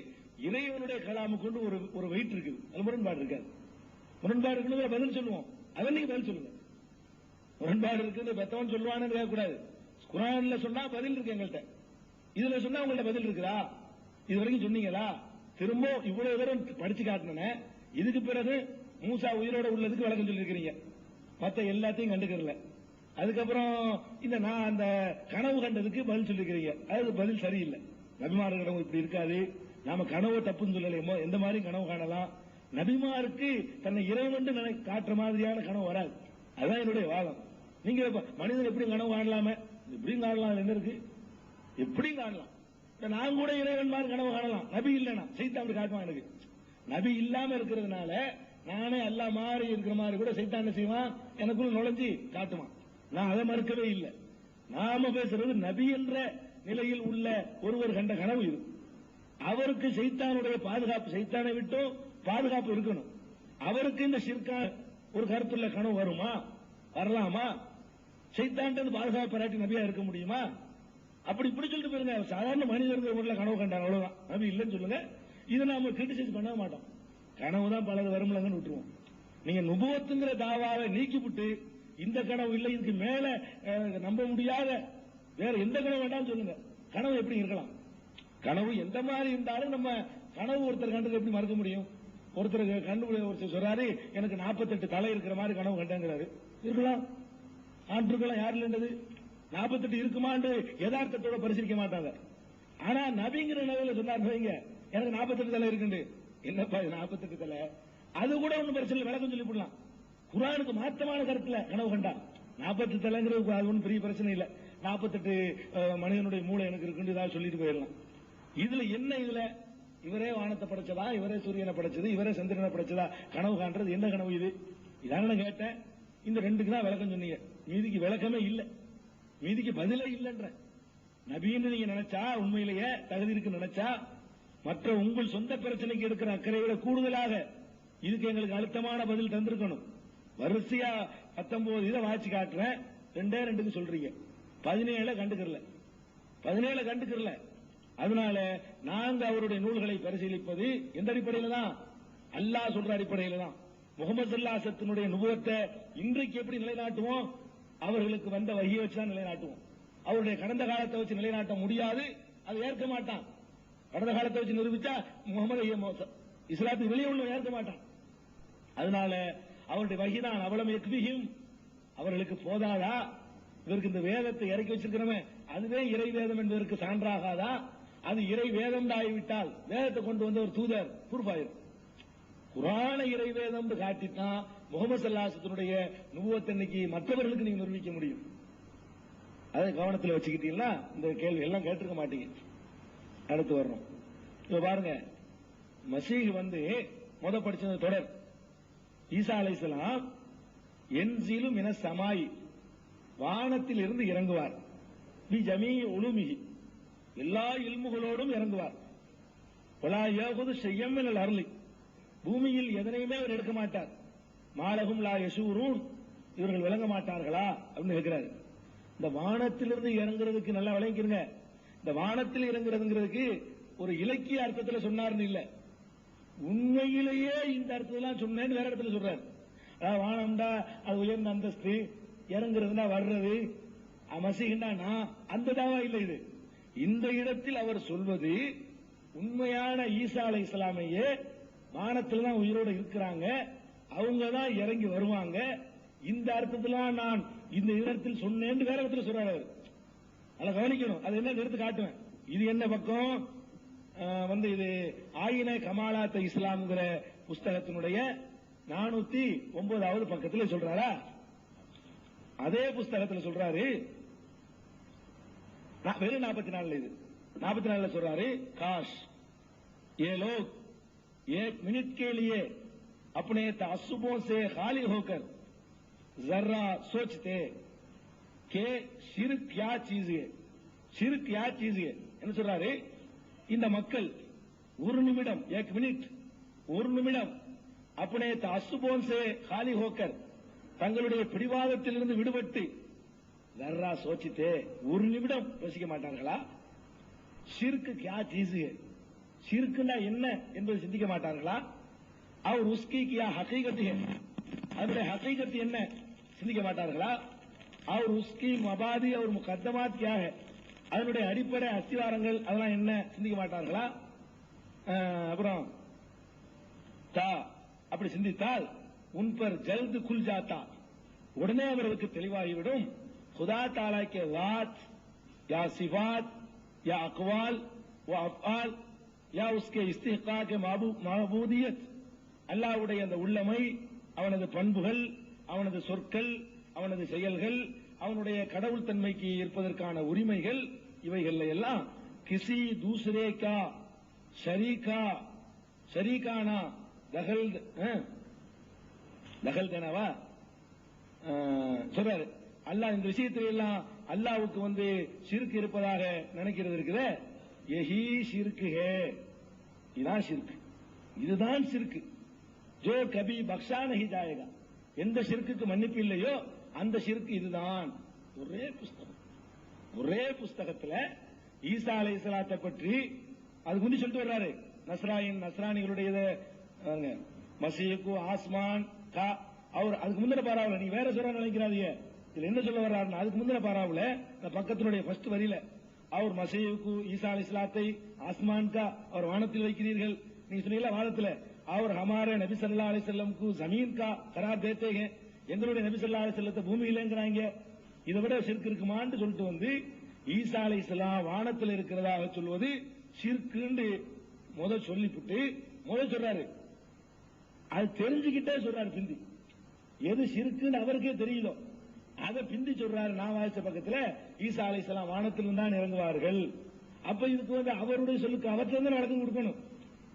இறைவனுடைய கலாமு கொண்டு ஒரு வெயிட் இருக்குது, அது முரண்பாடு இருக்காது. முரண்பாடு இருக்குன்னு பதில் சொல்லுவோம், அதை நீங்க பதில் சொல்லுங்க. முரண்பாடு இருக்குது பெத்தவன் சொல்லுவான்னு கேட்கக்கூடாது. குர்ஆன்ல சொன்னா பதில் இருக்கு எங்கள்கிட்ட, இதுல சொன்னா உங்கள்ட்ட பதில் இருக்குதா? இது வரைக்கும் சொன்னீங்களா? திரும்ப இவ்வளவு தூரம் படிச்சு காட்டினேன். இதுக்கு பிறகு மூசா உயிரோட உள்ளதுக்கு விளக்கம் சொல்லிருக்கிறீங்க, மத்த எல்லாத்தையும் கண்டுக்கிறல. அதுக்கப்புறம் நான் அந்த கனவு கண்டதுக்கு பதில் சொல்லிருக்கிறீங்க, அதுக்கு பதில் சரியில்லை. நபிமார்கள் கனவு இப்படி இருக்காது, நாம கனவு தப்புன்னு சொல்லலையோ, எந்த மாதிரி கனவு காணலாம். நபிமாருக்கு தன்னை இறைவன் காட்டுற மாதிரியான கனவு வராது. அதுதான் என்னுடைய வாதம். நீங்க மனிதன் எப்படி கனவு காணலாமே, எப்படியும் காணலாம், என்ன இருக்கு, எப்படியும் காணலாம். நான் கூட இறைவன் மாதிரி கனவு காணலாம், நபி இல்லைனா சைத்தான் அப்படி காட்டுவான். எனக்கு நபி இல்லாம இருக்கிறதுனால நானே அல்லாஹ் மாதிரி இருக்கிற மாதிரி கூட சைத்தான் என்ன செய்வான், எனக்குள்ள நுழைஞ்சு காட்டுவான். நான் அதை மறுக்கவே இல்லை. நாம பேசுறது நபி என்ற நிலையில் உள்ள ஒருவர் கண்ட கனவு இது. அவருக்கு சைத்தானுடைய பாதுகாப்பு, சைத்தானை விட்டும் பாதுகாப்பு இருக்கணும். அவருக்கு இந்த ஷிர்கா ஒரு கருத்துள்ள கனவு வருமா, வரலாமா? சைத்தான் பாதுகாப்பு பெறாட்டி நபியா இருக்க முடியுமா? அப்படி இப்படி சொல்லிட்டு போயிருங்க. சாதாரண மனிதர்கள் ஊர்ல கனவு கண்டாங்க, அவ்வளவுதான். நபி இல்லைன்னு சொல்லுங்க, இதை நாம கிரிட்டிசைஸ் பண்ண மாட்டோம். கனவுதான் பலது வரும்லங்கன்னு விட்டுருவோம். நீங்க நுபுவத்துங்கிற தாவாவை நீக்கிவிட்டு இந்த கனவு இல்லை, இதுக்கு மேல நம்ப முடியாத வேற எந்த கனவு வேண்டாம்னு சொல்லுங்க. கனவு எப்படி இருக்கலாம்? கனவு எந்த மாதிரி இருந்தாலும் நம்ம கனவு ஒருத்தர் கண்டது எப்படி மறக்க முடியும்? ஒருத்தருக்கு ஒருத்தர் சொல்றாரு, எனக்கு 48 தலை இருக்கிற மாதிரி கனவு கண்டேங்கிறாரு. இருக்கலாம். ஆண்டுகள்லாம் யார் இல்லைன்றது 48 இருக்குமான்னு யதார்த்தத்தோட பரிசீலிக்க மாட்டாங்க. ஆனா நபிங்கிற நிலையில சொன்னார் வைங்க, எனக்கு 48 தலை இருக்குண்டு. என்னப்பா இது 48 தலை? அது கூட ஒன்னும் பிரச்சனை இல்லை, விளக்கம் சொல்லி போடலாம். குர்ஆனுக்கு மாற்றமான கருத்துல கனவு கண்டா 48 தலைங்கிறது அது ஒன்றும் பெரிய பிரச்சனை இல்லை. 48 மனிதனுடைய மூளை எனக்கு இருக்குன்னு ஏதாவது சொல்லிட்டு போயிடலாம். இதுல என்ன, இதுல இவரே வானத்தை படைச்சதா, இவரே சூரியனை படைச்சது, இவரே சந்திரனை படைச்சதா கனவு காண்றது என்ன கனவு இது? இதான நான் கேட்டேன். இந்த ரெண்டுக்கு தான் விளக்கம் சொன்னீங்க, மீதிக்கு விளக்கமே இல்லை, மீதிக்கு பதிலே இல்லைன்ற. நபின்னு நீங்க நினைச்சா, உண்மையிலேயே தகுதி இருக்கு நினைச்சா, மற்ற உங்கள் சொந்த பிரச்சனைக்கு எடுக்கிற அக்கறை விட கூடுதலாக இதுக்கு எங்களுக்கு அழுத்தமான பதில் தந்திருக்கணும். வரிசையா 19 இதை வாட்சி காட்டுறேன், 2 சொல்றீங்க, 17 கண்டுக்கிறல. அதனால நாங்க அவருடைய நூல்களை பரிசீலிப்பது எந்த அடிப்படையில தான்? அல்லாஹ் சொல்ற அடிப்படையில தான். முகமது ஸல்லல்லாஹு அலைஹி வஸல்லம் நுபுவத்தை இன்றைக்கு எப்படி நிலைநாட்டுவோம்? அவர்களுக்கு வந்த வஹியை வச்சு தான் நிலைநாட்டுவோம். அவருடைய கடந்த காலத்தை வச்சு நிலைநாட்ட முடியாது, அதை ஏற்க மாட்டான். கடந்த காலத்தை வச்சு நிரூபிச்சா முகமது இஸ்லாத்துக்கு வெளியே உள்ள ஏற்க மாட்டான். அதனால அவருடைய வஹிதான் அவலம் யக்ஃபிஹிம், அவர்களுக்கு போதாதா? இவருக்கு இந்த வேதத்தை இறக்கி வச்சிருக்கிறவன் அதுவே இறை வேதம் என்பதற்கு சான்றாகாதா? அது இறை வேதம் ஆகிவிட்டால் வேதத்தை கொண்டு வந்த ஒரு தூதர் ப்ரூஃபாயிரும். குர்ஆனை இறை வேதம் காட்டித்தான் முகமது ஸல்லல்லாஹு அலைஹி வஸல்லம் நுபுவத்தன்னைக்கு மற்றவர்களுக்கு நீங்க நிரூபிக்க முடியும். அதை கவனத்தில் வச்சுக்கிட்டீங்கன்னா இந்த கேள்வி எல்லாம் கேட்டிருக்க மாட்டீங்க. அடுத்து வரணும். இப்ப பாருங்க, மசீஹ் முத படிச்சது தொடர். ஈசா அலைஹிஸ்ஸலாம் என்ஸிலு மின ஸமாய், வானத்தில் இருந்து இறங்குவார். பி ஜமீஇ உலூமிஹி, எல்லா இல்முகளோடும் இறங்குவார். வலா யகுது ஷையம் மினல் அர்லி, பூமியில் எதனையுமே அவர் எடுக்க மாட்டார். மாலகும் லா யஷூரூன், இவர்கள் விளங்க மாட்டார்களா அப்படின்னு கேட்கிறாரு. இந்த வானத்திலிருந்து இறங்குறதுக்கு நல்லா விளங்கிக்கிறங்க. இந்த வானத்தில் இறங்குறதுங்கிறதுக்கு ஒரு இலக்கிய அர்த்தத்தில் சொன்னார்னு இல்ல, உண்மையிலேயே இந்த அர்த்தத்தெல்லாம் சொன்னேன்னு வேற இடத்துல சொல்றாரு. வானம்டா அது உயர்ந்த அந்தஸ்து, இறங்குறதுனா வர்றது, மசீஹ்னா நான், அந்த தாவா இல்லை இது. இந்த இடத்தில் அவர் சொல்வது உண்மையான ஈசா அலைஹிஸ்ஸலாமையே வானத்தில் தான் உயிரோடு இருக்கிறாங்க, அவங்க தான் இறங்கி வருவாங்க. இந்த அர்த்தத்தில் நான் இந்த இடத்தில் சொன்னேன்னு வேற இடத்துல சொல்றாரு. அதை கவனிக்கணும். அது என்ன எடுத்து காட்டுவேன். இது என்ன பக்கம்? இது ஆயின கமாலாத்த இஸ்லாம்ங்கிற புஸ்தகத்தினுடைய 409வது பக்கத்தில் சொல்றாரா? அதே புஸ்தகத்தில் சொல்றாரு, வெறும் 44 இது 44 சொல்றாரு, काश ये लोग एक मिनट के लिए अपने तासुबों से खाली होकर जरा सोचते कि शिर्क क्या चीज है, शिर्क क्या चीज है என்ன சொல்றாரு? இந்த மக்கள் ஒரு நிமிடம், एक मिनट, ஒரு நிமிடம் अपने तासुबों से खाली होकर, தங்களுடைய பிடிவாதத்திலிருந்து விடுபட்டு ஜர்ரா சோச்சித்தே, ஒரு நிமிடம் யோசிக்க மாட்டார்களா? ஷிர்க் கியா சீஸ், ஷிர்க்னா என்ன என்பதை சிந்திக்க மாட்டார்களா? அவர் உஸ்கி கியா ஹகீகத் ஹை, அதனுடைய ஹகீகத் என்ன சிந்திக்க மாட்டார்களா? அவர் உஸ்கி மபாதி और मुकद्दमात क्या है, அதனுடைய அடிப்படை அஸ்திவாரங்கள் அதெல்லாம் என்ன சிந்திக்க மாட்டார்களா? அப்புறம் அப்படி சிந்தித்தால் உன் पर जल्द खुल जाता, உடனே அவர்களுக்கு தெளிவாகிவிடும். खुदा ताला के वात या सिफात या अकवाल व अफआल या उसके इस्तिहकाक महबूदियत, அல்லாஹ்வுடைய அந்த உள்ளமை, அவனது பண்புகள், அவனது சொற்கள், அவனது செயல்கள், அவனுடைய கடவுள் தன்மைக்கு இருப்பதற்கான உரிமைகள், இவைகள் எல்லாம் கிசி தூசரே கா ஷரீகானா தகல் தேனவா சொல்றாரு. அல்லாஹ் இந்த விஷயத்துல எல்லாம் அல்லாஹ்வுக்கு ஷிர்க் இருப்பதாக நினைக்கிறது இருக்குது. யஹி ஷிர்க் ஹே, இதுதான் ஷிர்க், இதுதான் ஷிர்க். ஜோ கபி பக்ஷா நஹி ஜாயேகா, எந்த ஷிர்க்குக்கு மன்னிப்பு இல்லையோ அந்த ஷிர்க் இதுதான். ஒரே புஸ்தகத்துல ஈசா அலைஹிஸ்ஸலாத்தை பற்றி அது முந்தி சொல்லிட்டு வர்றாரு. நஸ்ரானிகளுடைய மசீஹு ஆஸ்மான் கா, அவர் அதுக்கு முந்தின பாராவுல நீங்க வேற சொல்ற நினைக்கிறாதீங்க. இதுல என்ன சொல்ல வர்றாருன்னா, அதுக்கு முந்தின பாராவுல இந்த பக்கத்தினுடைய ஃபர்ஸ்ட் வரியில அவர் மசீஹுக்கு ஈசா அலைஹிஸ்ஸலாத்தை ஆஸ்மான் கா, அவர் வானத்தில் வைக்கிறீர்கள் நீங்க சொன்னீங்களா வாதத்துல. அவர் ஹமாரே நபி ஸல்லல்லாஹு அலைஹி வஸல்லம் கு ஜமீன் கா கரார் தேத்தே ஹை, எங்களுடைய நபி ஸல்லல்லாஹு அலைஹி வஸல்லத்தை பூமியிலங்கறாங்க. இதை விட ஷிர்க் இருக்குமான்னு சொல்லிட்டு வந்து ஈசா அலைஹிஸ்ஸலாம் வானத்தில் இருக்கிறதாக சொல்வது ஷிர்க்குன்னு சொல்லிவிட்டு சொல்றாரு. அது தெரிஞ்சுக்கிட்டே சொல்றாரு பிந்தி. எது ஷிர்க்குன்னு அவருக்கே தெரியுதோ அதை பிந்தி சொல்றாரு. நான் வாசிச்ச பக்கத்துல ஈசா அலைஹிஸ்ஸலாம் வானத்திலிருந்து தான் இறங்குவார்கள். அப்ப இதுக்கு வந்து அவருடைய சொல்லுக்கு அவற்றிலிருந்து வழக்கம் கொடுக்கணும்,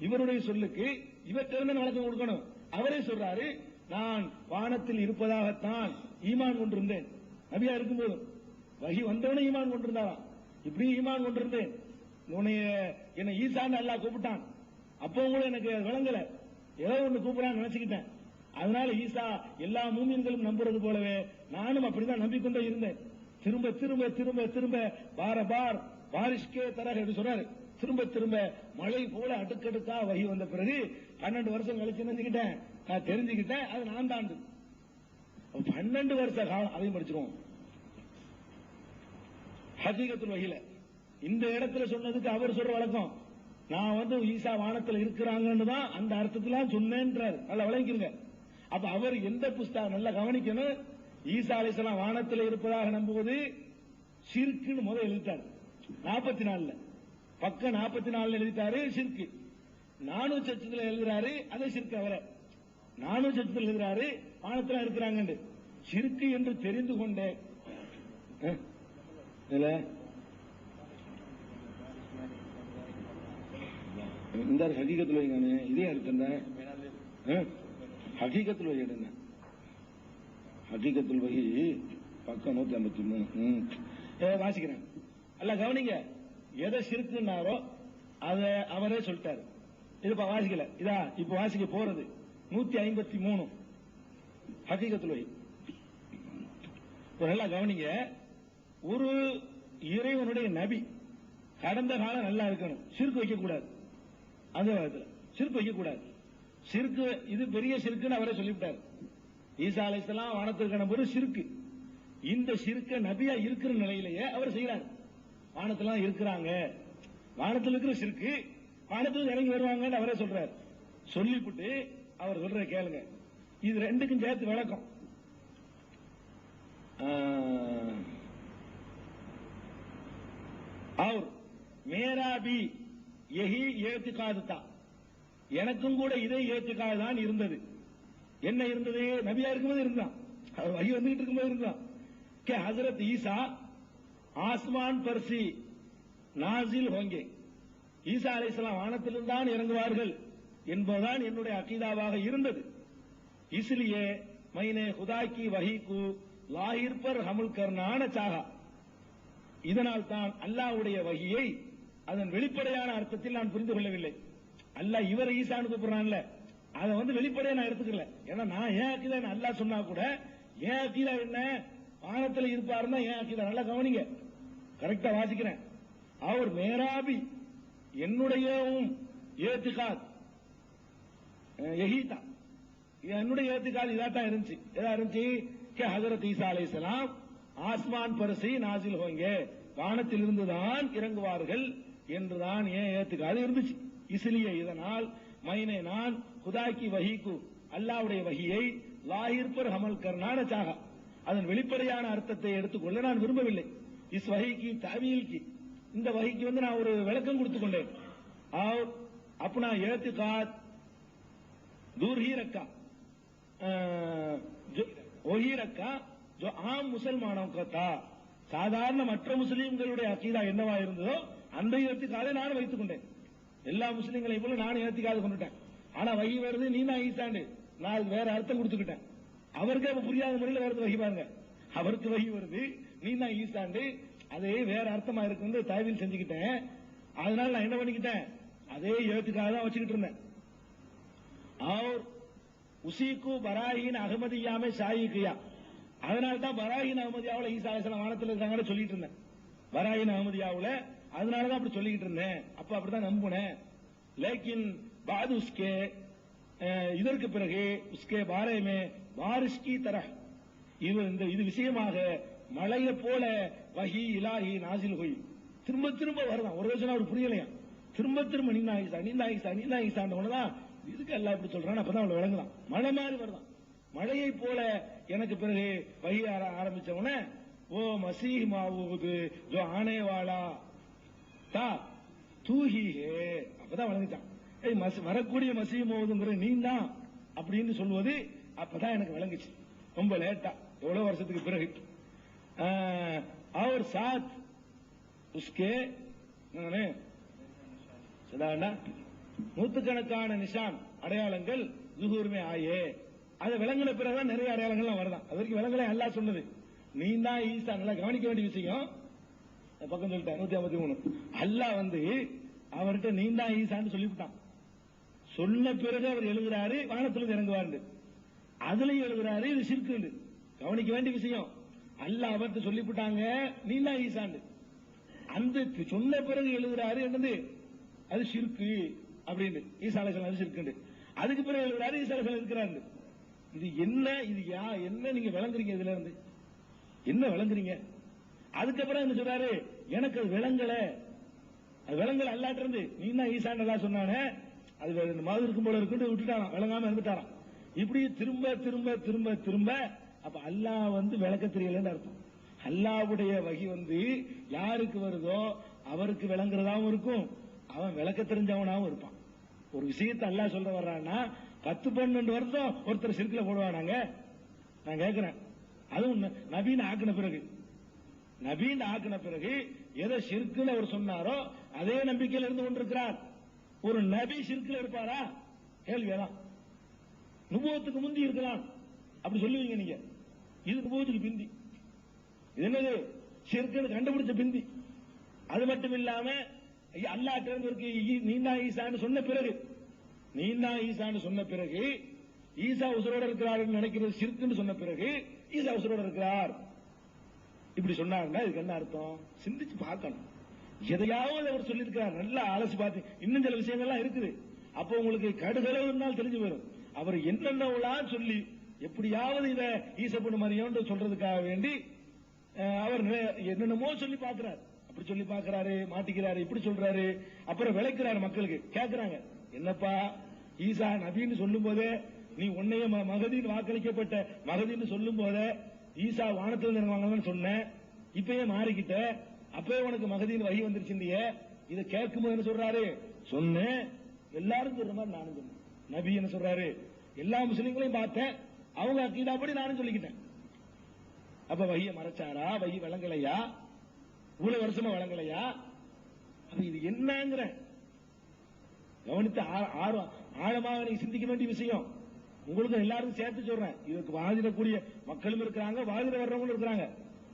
இவருடைய சொல்லுக்கு இவற்றிலிருந்து வழக்கம் கொடுக்கணும். அவரே சொல்றாரு, நான் வானத்தில் இருப்பதாகத்தான் ஈமான் கொண்டிருந்தேன். நபியா இருக்கும்போது வஹி வந்தவனே ஈமான் கொண்டிருந்தாராம். இப்படி ஈமான் கொண்டிருந்தேன். என்னை ஈசான்னு அல்லாஹ் கூப்பிட்டான். அப்போ கூட எனக்கு விளங்கல, ஏதோ ஒண்ணு கூப்பிடான்னு நினைச்சுக்கிட்டேன். அதனால ஈசா எல்லா மூமின்களும் நம்புறது போலவே நானும் அப்படிதான் நம்பிக்கொண்டே இருந்தேன். திரும்ப திரும்ப திரும்ப திரும்ப பார் பாரிஷ்கே தரக என்று சொன்னாரு. திரும்ப திரும்ப மழை போல அடுக்கடுக்கா வகி வந்த பிறகு 12 வருஷம் கழிச்சு நினைச்சுக்கிட்டேன், நான் தெரிஞ்சுக்கிட்டேன் அது நான் தாண்டு. 12 வருஷ காலம் அதையும் படிச்சிருவோம். ஹகீகத்துல் வஹீல இந்த இடத்துல சொன்னதுக்கு அவர் சொல்ற வழக்கம், நான் வந்து ஈசா வானத்தில் இருக்கிறாங்கன்னு தான் அந்த அர்த்தத்துல சொன்னேன்றாரு. நல்லா விளங்கிருங்க. அப்ப அவர் எந்த புஸ்தகம் நல்லா கவனிக்கணும். ஈசா அலைஹிஸ்ஸலாம் வானத்தில் இருப்பதாக நம்புவது ஷிர்க்குன்னு முதல் எழுதிட்டாரு. 44 பக்கம் 44 எழுதிட்டாரு ஷிர்க்கு. 400 எழுதுறாரு அதே ஷிர்க்கு. அவரை 400 எழுதுறாரு வானத்தில் இருக்கிறாங்க ஷிர்க்கு என்று தெரிந்து கொண்டேன். இந்த ஹகீகத்துல் வஹி இதே அர்த்தம் தான். ஹகீகத்துல் வஹி என்ன? ஹகீகத்துல் வஹி பக்கம் 153 வாசிக்கிறேன். அல்ல கவனிங்க, எதை ஷிர்க்குன்னாரோ அதை அவரே சொல்லிட்டாரு. இது வாசிக்கல, இதா இப்ப வாசிக்க போறது 153 ஹகீகத்துல் வஹி. நல்லா கவனிங்க, ஒரு இறைவனுடைய நபி கடந்த காலம் நல்லா இருக்கணும், ஷிர்க் வைக்க கூடாது. அந்த காலத்தில் ஷிர்க் வைக்க கூடாது. ஷிர்க் இது பெரிய ஷிர்க்குன்னு அவரே சொல்லிவிட்டார். ஈசா அலைஹிஸ்ஸலாம் வானத்திற்கு நம்புறது ஷிர்க்கு. இந்த ஷிர்க்க நபியா இருக்கிற நிலையிலேயே அவர் செய்யறாரு. வானத்துல இருக்கிறாங்க, வானத்தில் இருக்கிற ஷிர்க்கு வானத்தில் இறங்கி வருவாங்கன்னு அவரே சொல்றாரு. சொல்லிவிட்டு அவர் சொல்ற கேளுங்க, இது ரெண்டுக்கும் சேர்த்து விளக்கம். அவர் மேராபி எஹி ஏத்துக்காது தான், எனக்கும் கூட இதே ஏத்துக்காது தான் இருந்தது. என்ன இருந்தது? நபியா இருக்கும்போது இருந்தான், அவர் வஹி வந்துகிட்டு இருக்கும்போது இருந்தான். ஹஜரத் ஈசா ஆஸ்மான் பர்சி நாசில் ஹோங்கே, ஈசா அலைஹிஸ்ஸலாம் வானத்திலிருந்து தான் இறங்குவார்கள் என்பதுதான் என்னுடைய அகீதாவாக இருந்தது. இஸ்லியே மைனே खुदा की वही को लाहिर पर हमल करना न चाहा, இதனால் தான் அல்லாஹ்வுடைய வஹியை அதன் வெளிப்படையான அர்த்தத்தில் நான் புரிந்து கொள்ளவில்லை. அல்லாஹ் இவரை ஈசான்னு கூப்பிடுறான்ல, அதை வந்து வெளிப்படையா நான் எடுத்துக்கல. ஏன்னா நான் ஏன் அக்கீதா அல்லாஹ் சொன்னா கூட ஏன் அக்கீதா என்ன, வானத்தில் இருப்பாருன்னா ஏன் அக்கீதா. நல்லா கவனிங்க, கரெக்டா வாசிக்கிறேன். அவர் மேராபி என்னுடையவும் ஏத்துக்காத் எஹீதா, என்னுடைய ஏத்துக்காத் இதாத்தான் இருந்துச்சு. எதா இருந்துச்சு? ஹஜரத் ஈசா அலைஹிஸ்ஸலாம் ஆஸ்மான் பரிசி நாசில் ஹோங்க, வானத்தில் இருந்துதான் இறங்குவார்கள் என்றுதான் ஏன் ஏத்துக்காது இருந்துச்சு. இஸ்லியே இதனால் மைனே நான் खुदा की वही को அல்லாஹ்வுடைய வஹியை லாஹிர் பர் ஹமல் கர்னான சாஹா, அதன் வெளிப்படையான அர்த்தத்தை எடுத்துக்கொள்ள நான் விரும்பவில்லை. இஸ் வஹிக்கு தாவீல் கி, இந்த வஹிக்கு வந்து நான் ஒரு விளக்கம் கொடுத்துக் கொண்டேன். अपना एहतिकाद दूर ही रखा, वही रखा जो आम मुसलमानों का था. சாதாரண மற்ற முஸ்லீம்களுடைய அக்கீதா என்னவா இருந்ததோ அந்த ஏத்திக்காதை நான் வைத்துக் கொண்டேன். எல்லா முஸ்லீம்களையும் போல நான் ஏத்திக்காது கொண்டுட்டேன். ஆனா வஹி வருது நீ தான் ஈசாண்டு, நான் வேற அர்த்தம் கொடுத்துக்கிட்டேன். அவருக்கு அப்ப புரியாத முறையில் வருது வஹி. பாருங்க, அவருக்கு வஹி வருது நீ தான் ஈசாண்டு, அதே வேற அர்த்தமா இருக்கு தாவீல் செஞ்சுக்கிட்டேன். அதனால நான் என்ன பண்ணிக்கிட்டேன், அதே ஏத்துக்காக தான் வச்சுக்கிட்டு இருந்தேன். और उसी को बराहीन अहमदिया में शाही किया, அதனால தான் பராஹின் அஹ்மதியாவுல ஈசா அலைஹிஸ்ஸலாம் வானத்தில் இருக்காங்கன்னு சொல்லிட்டு இருந்தேன். பராஹின் அஹ்மதியாவுல அதனால தான் அப்படி சொல்லிக்கிட்டு இருந்தேன். அப்ப அப்படிதான் நம்புனேன். லேக்கின் பாது உஸ்கே இதற்கு பிறகு உஸ்கே பாரேமே பாரிஷ் கி தரஹ், இது விஷயமாக மழையை போல வஹி இலாஹி நாசில் ஹுய் திரும்ப திரும்ப வருதான். ஒரு வருஷம் அவர் புரியலையா, திரும்ப திரும்ப நீந்தா ஈசா நீந்தா ஈசா நீந்தா ஈசாண்டவனதான் இதுக்கு எல்லாம் இப்படி சொல்றான். அப்பதான் அவளை விளங்குதான். மழை மாதிரி வருதான். மழையை போல எனக்கு பிறகு வஹி ஆரம்பிச்சவன वो मसीह मावूद जो आने वाला था तू ही है. அப்பதான் வழங்கிட்டான். வரக்கூடிய மசீஹ் மவுதுங்கிற நீ தான் அப்படின்னு சொல்லுவது அப்பதான் எனக்கு விளங்குச்சு. ரொம்ப லேட்டா, எவ்வளவு வருஷத்துக்கு பிறகு. और साथ उसके நூத்துக்கணக்கான நிஷான் அடையாளங்கள் ஜுஹூர்மே ஆயே. அதை விளங்கின பிறகுதான் நிறைய அடையாளங்கள்லாம் வருதான். அதற்கு விளங்கல அல்லாஹ் சொன்னது. நீ தான் ஈசா. நல்லா கவனிக்க வேண்டிய விஷயம். பக்கம் சொல்லிட்டேன் 153. அல்லாஹ் அவர்கிட்ட நீ தான் ஈசான்னு சொல்லிவிட்டான். சொன்ன பிறகு அவர் எழுதுறாரு வானத்திலிருந்து இறங்குவாரு. அதுலயும் எழுதுறாரு இது ஷிர்க்கு. கவனிக்க வேண்டிய விஷயம். அல்லாஹ் அவர்கிட்ட சொல்லிவிட்டாங்க நீ தான் ஈசான்னு. அந்த சொன்ன பிறகு எழுதுறாரு என்னது அது ஷிர்க்கு அப்படின்னு. ஈசா அலைஹிஸ்ஸலாம் அது ஷிர்க்கு. அதுக்கு பிறகு எழுதுறாரு ஈசா அலைஹிஸ்ஸலாம் இருக்கிறாரு. இது என்ன, இது என்ன நீங்க விளங்குறீங்க? இதுல இருந்து என்ன விளங்குறீங்க? அதுக்கப்புறம் என்ன சொல்றாரு, எனக்கு அது விளங்கல, அது விளங்கல அல்லாட்ட இருந்து. நீ தான் ஈசான்னு எல்லாம் சொன்னானே, அது மாதிரி இருக்கும் போல இருக்கு விட்டுட்டாராம், விளங்காம இருந்துட்டாராம். இப்படி திரும்ப திரும்ப திரும்ப திரும்ப. அப்ப அல்லாஹ் விளக்க தெரியலன்னு அர்த்தம். அல்லாஹ்வுடைய வகி யாருக்கு வருதோ அவருக்கு விளங்குறதாவும் இருக்கும், அவன் விளக்க தெரிஞ்சவனாவும் இருப்பான். ஒரு விஷயத்தை அல்லாஹ் சொல்ல வர்றான்னா 10-12 வருஷம் ஒருத்தர் சிறுக்குல போடுவானாங்க. நான் கேட்கிறேன், அதுவும் நபீன் ஆக்கின பிறகு எதை ஷிர்க்குன்னு அவர் சொன்னாரோ அதே நம்பிக்கையில் இருந்து கொண்டிருக்கிறார். ஒரு நபி ஷிர்க்குல இருப்பாரா? கேள்வியதான். நுபுவத்துக்கு முந்தி இருக்கலாம் அப்படி சொல்லுவீங்க நீங்க. இது நுபுவத்துக்கு பிந்தி. இது என்னது? ஷிர்க்குன்னு கண்டுபிடிச்ச பிந்தி. அது மட்டும் இல்லாம அல்லாஹ் இருக்கு நீந்தா ஈசான்னு சொன்ன பிறகு ஈசா உசுரோட இருக்கிறார் நினைக்கிறது ஷிர்க்குன்னு சொன்ன பிறகு ஈசா உசுரோட இருக்கிறார் இப்படி சொன்னாருன்னா இதுக்கு என்ன அர்த்தம்? சிந்திச்சு பார்க்கணும். எதையாவது அவர் சொல்லியிருக்கிறார், நல்லா அலசி பார்த்து. இன்னும் சில விஷயங்கள்லாம் இருக்குது. அப்போ உங்களுக்கு கடுகளவு இருந்தால் தெரிஞ்சு போயிடும். அவர் என்னென்னலாம் சொல்லி எப்படியாவது இதை ஈசப்பண்ணு மரியம் சொல்றதுக்காக வேண்டி அவர் என்னென்னமோ சொல்லி பார்க்கிறார். அப்படி சொல்லி பார்க்கிறாரு, மாட்டிக்கிறாரு, இப்படி சொல்றாரு. அப்புறம் விளைக்கிறாரு. மக்களுக்கு கேட்கிறாங்க, என்னப்பா ஈசா நபின்னு சொல்லும் போதே நீ உன்னைய மகதின்னு வாக்களிக்கப்பட்ட மகதின்னு சொல்லும் போதே ஈசா வானத்தில் இறங்குவாங்கன்னு சொன்ன, இப்பயே மாறிக்கிட்ட, அப்பவே உனக்கு மகதின்னு வகி வந்துருச்சுண்டிய. இதை கேட்கும்போது என்ன சொல்றாரு? சொன்னேன், எல்லாரும் சொல்ற மாதிரி நானும் சொன்னேன். நபி என்ன சொல்றாரு? எல்லா முஸ்லீம்களையும் பார்த்தேன், அவங்க அக்கீதாப்படி நானும் சொல்லிக்கிட்டேன். அப்ப வகிய மறைச்சாரா? வகி வழங்கலையா? இவ்வளவு வருஷமா வழங்கலையா? அப்ப இது என்னங்கிற கவனித்து ஆழமாக நீங்க சிந்திக்க வேண்டிய விஷயம். உங்களுக்கு எல்லாரும் சேர்த்து சொல்றேன். இதுக்கு வாதிடக்கூடிய மக்களும் இருக்கிறாங்க, வாதிட வர்றவங்களும் இருக்கிறாங்க.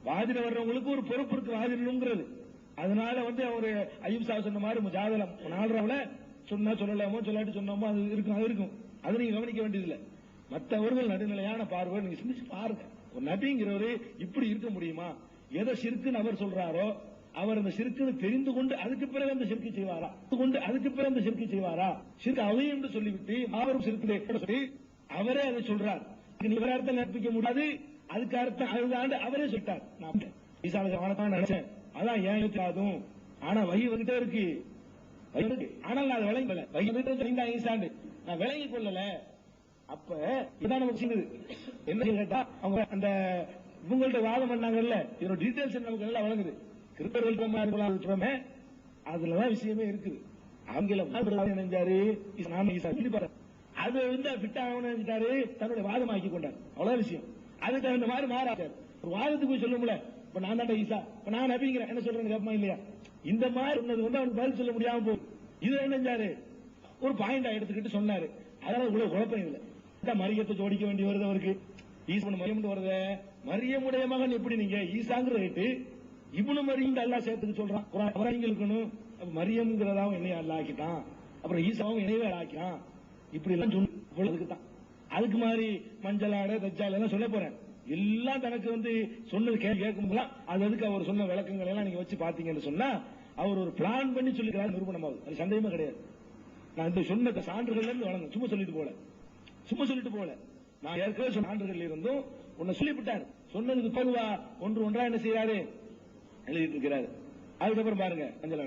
வாதிட வர்றவங்களுக்கு ஒரு பொறுப்பு இருக்கு வாதிடணுங்கிறது. அதனால அவரு ஐயூப் சாஹிப் சொன்ன மாதிரி முஜாதலம் 4 சொன்னா சொல்லலாமோ சொல்லாட்டி சொன்னோமோ அது இருக்கும். அது நீங்க கவனிக்க வேண்டியதில்லை. மற்றவர்கள் நடுநிலையான பார்வை நீங்க சிந்திச்சு பாருங்க. ஒரு நபிங்கிறவரு இப்படி இருக்க முடியுமா? எதை ஷிர்க்குன்னு அவர் சொல்றாரோ அவர் அந்த ஷிர்க்குன்னு தெரிந்து கொண்டு அதுக்கு பிறகு அந்த ஷிர்க்கு செய்வாரா? ஷிர்க் அவை என்று சொல்லிவிட்டு மாபெரும் ஷிர்க்கு சொல்லி அவரே அதை சொல்றார். இவர் அர்த்தம் கற்பிக்க முடியாது. அதுக்கு அர்த்தம் அதுதான் அவரே சொல்லிட்டார். நான் ஈசாலதான் நினைச்சேன், அதான் ஏன் அதுவும். ஆனா வகி வந்துட்டே இருக்கு. ஆனால் நான் அதை விளங்கல. வகி ஈசாண்டு நான் விளங்கி கொள்ளல. அப்ப இதான் நமக்கு செய்யுது. என்ன கேட்டா அவங்க அந்த இவங்கள்ட்ட வாதம் பண்ணாங்கல்ல, இதோட டீடைல்ஸ் நமக்கு நல்லா வழங்குது. கிறிஸ்தவர்கள் அதுலதான் விஷயமே இருக்குது. ஆங்கிலம் நினைஞ்சாரு அது நினைச்சிட்டாரு, தன்னுடைய வாதமாக்கி கொண்டார். அவ்வளவு விஷயம். அதுக்கு தகுந்த மாதிரி மாறாச்சார். ஒரு வாதத்துக்கு போய் சொல்ல முடியல. இப்ப நான் தான் ஈசா, இப்ப நான் நபிங்கிறேன், என்ன சொல்றேன்னு கேட்பமா இல்லையா? இந்த மாதிரி அவனுக்கு பதில் சொல்ல முடியாம போகுது. இது என்னஞ்சாரு ஒரு பாயிண்டா எடுத்துக்கிட்டு சொன்னாரு. அதனால இவ்வளவு குழப்பம் இல்லை. மரியத்தை ஜோடிக்க வேண்டி வருது அவருக்கு. ஈசன் மரியம் வருது. மரியமுடைய மகன் எப்படி நீங்க ஈசாங்கிற ரேட்டு இவனு மரியம் அல்லா சேர்த்துக்கு சொல்றான். இருக்கணும். மரியம்ங்கிறதாவும் என்னைய அல்ல ஆக்கிட்டான், அப்புறம் ஈசாவும் இணைவே ஆக்கிட்டான். இப்படி எல்லாம் சொல்லுதான். அதுக்கு மாதிரி மஞ்சள் ஆடை தச்சால் எல்லாம் சொல்ல போறேன். எல்லாம் தனக்கு சொன்னது கேட்கும் அது அதுக்கு அவர் சொன்ன விளக்கங்கள் எல்லாம் நீங்க வச்சு பாத்தீங்கன்னு சொன்னா அவர் ஒரு பிளான் பண்ணி சொல்லிக்கிறார். நிரூபணம் ஆகுது. அது சந்தேகமே கிடையாது. நான் இந்த சொன்ன சான்றுகள் இருந்து வழங்க சும்மா சொல்லிட்டு போல நான் ஏற்கனவே சொன்ன சான்றுகள் இருந்தும் உன்னை சொல்லிவிட்டார். சொன்னதுக்கு பொதுவா ஒன்றா என்ன செய்யறாரு? எழுதிட்டு இருக்கிறாரு. அதுக்கப்புறம் பாருங்க மஞ்சள்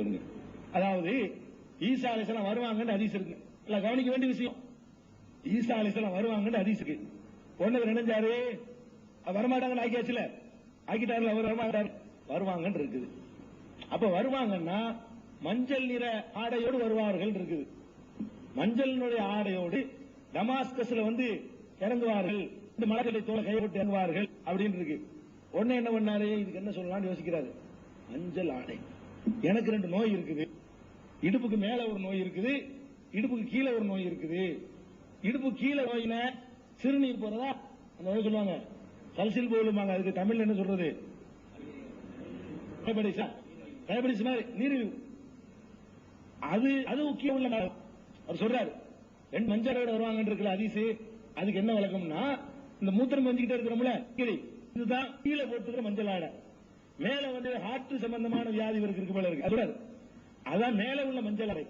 வருங்க. அதாவது ஈசா அலைஹிஸ்ஸலாம் வருவாங்கன்னு ஹதீஸ் இருக்கு. கவனிக்க வேண்டிய விஷயம். ஈசா அலைஹிஸ்ஸலாம் வருவாங்கன்னு ஹதீஸ் இருக்கு. ஒண்ணு நினைஞ்சாரு வரமாட்டாங்கன்னு ஆக்கியாச்சுல, ஆக்கிட்டாருல, அவர் வரமாட்டார், வருவாங்கன்னு இருக்குது. அப்ப வருவாங்கன்னா மஞ்சள் நிற ஆடையோடு வருவார்கள் இருக்குது. மஞ்சள் நிற ஆடையோடு டமாஸ்கஸ்ல வந்து இறங்குவார்கள், இந்த மலர்களை தோலை கைப்பட்டு இறங்குவார்கள் அப்படின்னு இருக்கு. உடனே என்ன பண்ணாரு, இதுக்கு என்ன சொல்லலாம்னு யோசிக்கிறாரு. மஞ்சள் ஆடை, எனக்கு 2 நோய் இருக்குது, இடுப்புக்கு மேல ஒரு நோய் இருக்குது, இடுப்புக்கு கீழே ஒரு நோய் இருக்குது. இடுப்பு கீழே நோயின சிறுநீர் போறதா அந்த நோய் சொல்லுவாங்க, சல்சில் போலுமாங்க. அதுக்கு தமிழ்ல என்ன சொல்றது, டயபெட்டிஸ் மாதிரி நீரிழிவு. அது முக்கியம் இல்ல. அவர் சொல்றாரு 2 மஞ்சள் ஆடை வருவாங்கன்னு இருக்குல்ல அதிசு, அதுக்கு என்ன விளக்கம்னா, இந்த மூத்திரம் வந்துகிட்டே இருக்கிறோம்ல, இதுதான் கீழே போட்டுக்கிற மஞ்சள் ஆடை. மேல வந்து ஹார்ட் சம்பந்தமான வியாதி இருக்கு போல இருக்கு, அது அதான் மேல உள்ள மஞ்சள் ஆடை.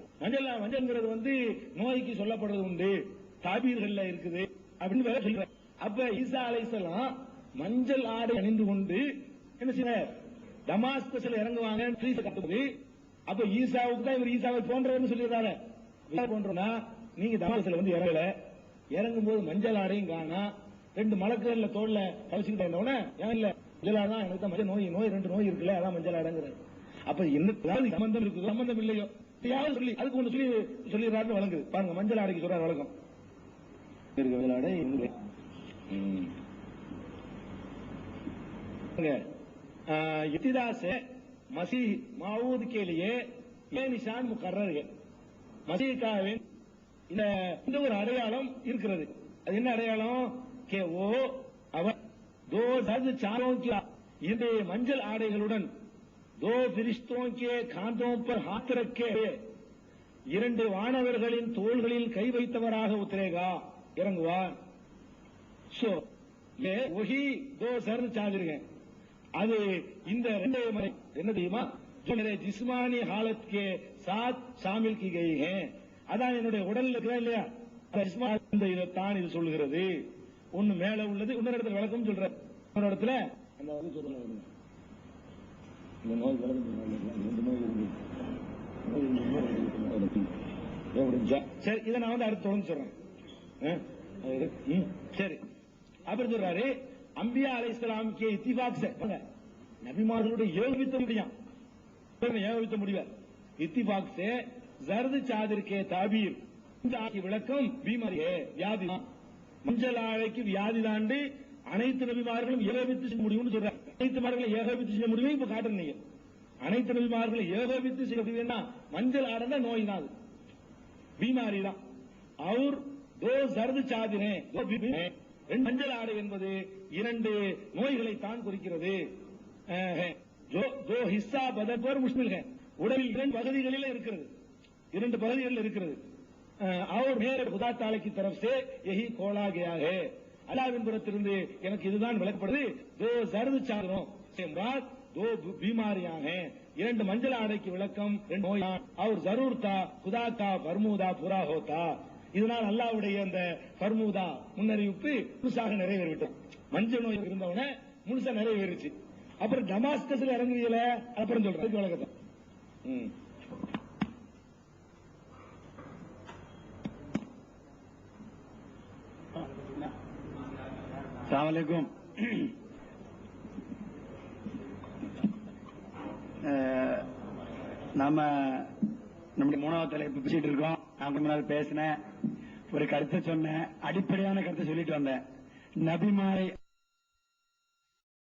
மஞ்சள்ங்கிறது வந்து நோய்க்கு சொல்லப்படுறது உண்டு, தாபீர்கள்ல இருக்குது அப்படின்னு வேற சொல்ற. அப்ப ஈசா அலைஹிஸ்ஸலாம் மஞ்சள் ஆடை அணிந்து கொண்டு என்ன செய்ய டமாஸ்கஸ்ல இறங்குவாங்க கட்டுவது. அப்ப ஈசாவுக்கு தான் இவர் ஈசாவை போன்றவர்னு சொல்லிடுறாரு. போன்றனா நீங்க டமாஸ்கஸ்ல வந்து இறங்கும் போது மஞ்சள் ஆடையும் காணா, 2 மலக்குகள்ல தோல்ல கழிச்சுக்கிட்டு இருந்தவன ஏன் இல்ல மஞ்சள் எனக்கு தான் மஞ்சள் நோய் 2 நோய் இருக்குல்ல, அதான் மஞ்சள் ஆடைங்கிறாரு. அப்ப என்ன சம்பந்தம் இருக்குது, சம்பந்தம் இல்லையோ யாரும் சொல்லி அதுக்கு ஒண்ணு சொல்லிடுறாருன்னு வழங்குது பாருங்க. மஞ்சள் ஆடைக்கு சொல்றாரு வழக்கம் இருக்கு, மஞ்சள் ஆடை इब्तिदा से मसीह माऊद के लिए ये निशान मुकर्रर है. மசீஹ்காவின் இந்த ஒரு அடையாளம் இருக்கிறது. அது என்ன அடையாளம், கே ஓ அவர் दो दर्द चारों की இந்த மஞ்சள் ஆடைகளுடன் दो फिरिश्तों के कांधों पर हाथ रखे 2 வானவர்களின் தோள்களில் கை வைத்தவராக உத்தரேகா இறங்குவார். சோ ये वही 2 सर्द चादर हैं. அது இந்த 2 முறை என்ன தெரியுமா, जो मेरे जिस्मानी हालत के साथ शामिल की गई है. அதான் என்னுடைய உடல்ல இருக்கா இல்லையா, இதைத்தான் இது சொல்லுகிறது. ஒன்னு மேல உள்ளது, இன்னொரு இடத்துல விளக்கம் சொல்ற, இன்னொரு இடத்துல அந்த சரி, இதை நான் வந்து அடுத்து தொடர்ந்து சொல்றேன். சரி, அப்புறம் சொல்றாரு அம்பியா அலைஹிஸ்ஸலாமுக்கு இத்திஃபாக் से நபிமார்களுடைய ஏகோபித்த முடியும், ஏகோபித்த முடிவார். இத்திஃபாக் से ஜர்து சாதிர் கே தாபீர் விளக்கம் பீமாரி வியாதி, மஞ்சள் ஆடைக்கு வியாதி தாண்டி அனைத்து நபிமார்களும் ஏகோபித்து செய்ய முடியும்னு சொல்றாங்க. அனைத்து நபிமார்களும் ஏகோபித்து செய்ய முடியும் இப்ப காட்டுறீங்க. அனைத்து நபிமார்களும் ஏகோபித்து செய்ய முடியும்னா மஞ்சள் ஆடை நோய் தான், அது பீமாரி தான். அவர் दो जर्द चादरें மஞ்சள் ஆடை என்பது 2 நோய்களை தான் குறிக்கிறது. जो हिस्सा बदन पर मुश्किल है, உடலில் 2 பகுதிகளில் இருக்கிறது, 2 பகுதிகளில் இருக்கிறது. और मेरे खुदा ताला की तरफ से यही खोला गया है, அல்லாஹ்வின் புறத்திலிருந்து எனக்கு இதுதான் விளக்கப்படுது. दो जर्द चादरों से मुराद 2 बीमारियां हैं. 2 மஞ்சள் ஆடைக்கு விளக்கம் 2 நோய். और जरूर था खुदा का फरमूदा पूरा होता. இதனால் அல்லாஹ்வுடைய அந்த ஃபர்மூதா முன்னறிவிப்பு முழுசாக நிறைவேறிவிட்டது. மஞ்சள் நோய் இருந்தவன முழுசா நிறைவேறிச்சு. அப்புறம் டமாஸ்கஸ்ல இறங்குவீல, அப்புறம் சொல்றேன் வழக்கத்தை. அஸ்ஸலாமு அலைக்கும். நம்முடைய 3வது தலைப்பு பேசிட்டு இருக்கோம். நான் கொஞ்ச நாள் பேசினேன், ஒரு கருத்தை சொன்னேன், அடிப்படையான கருத்தை சொல்லிட்டு வந்தேன். நபிமாரை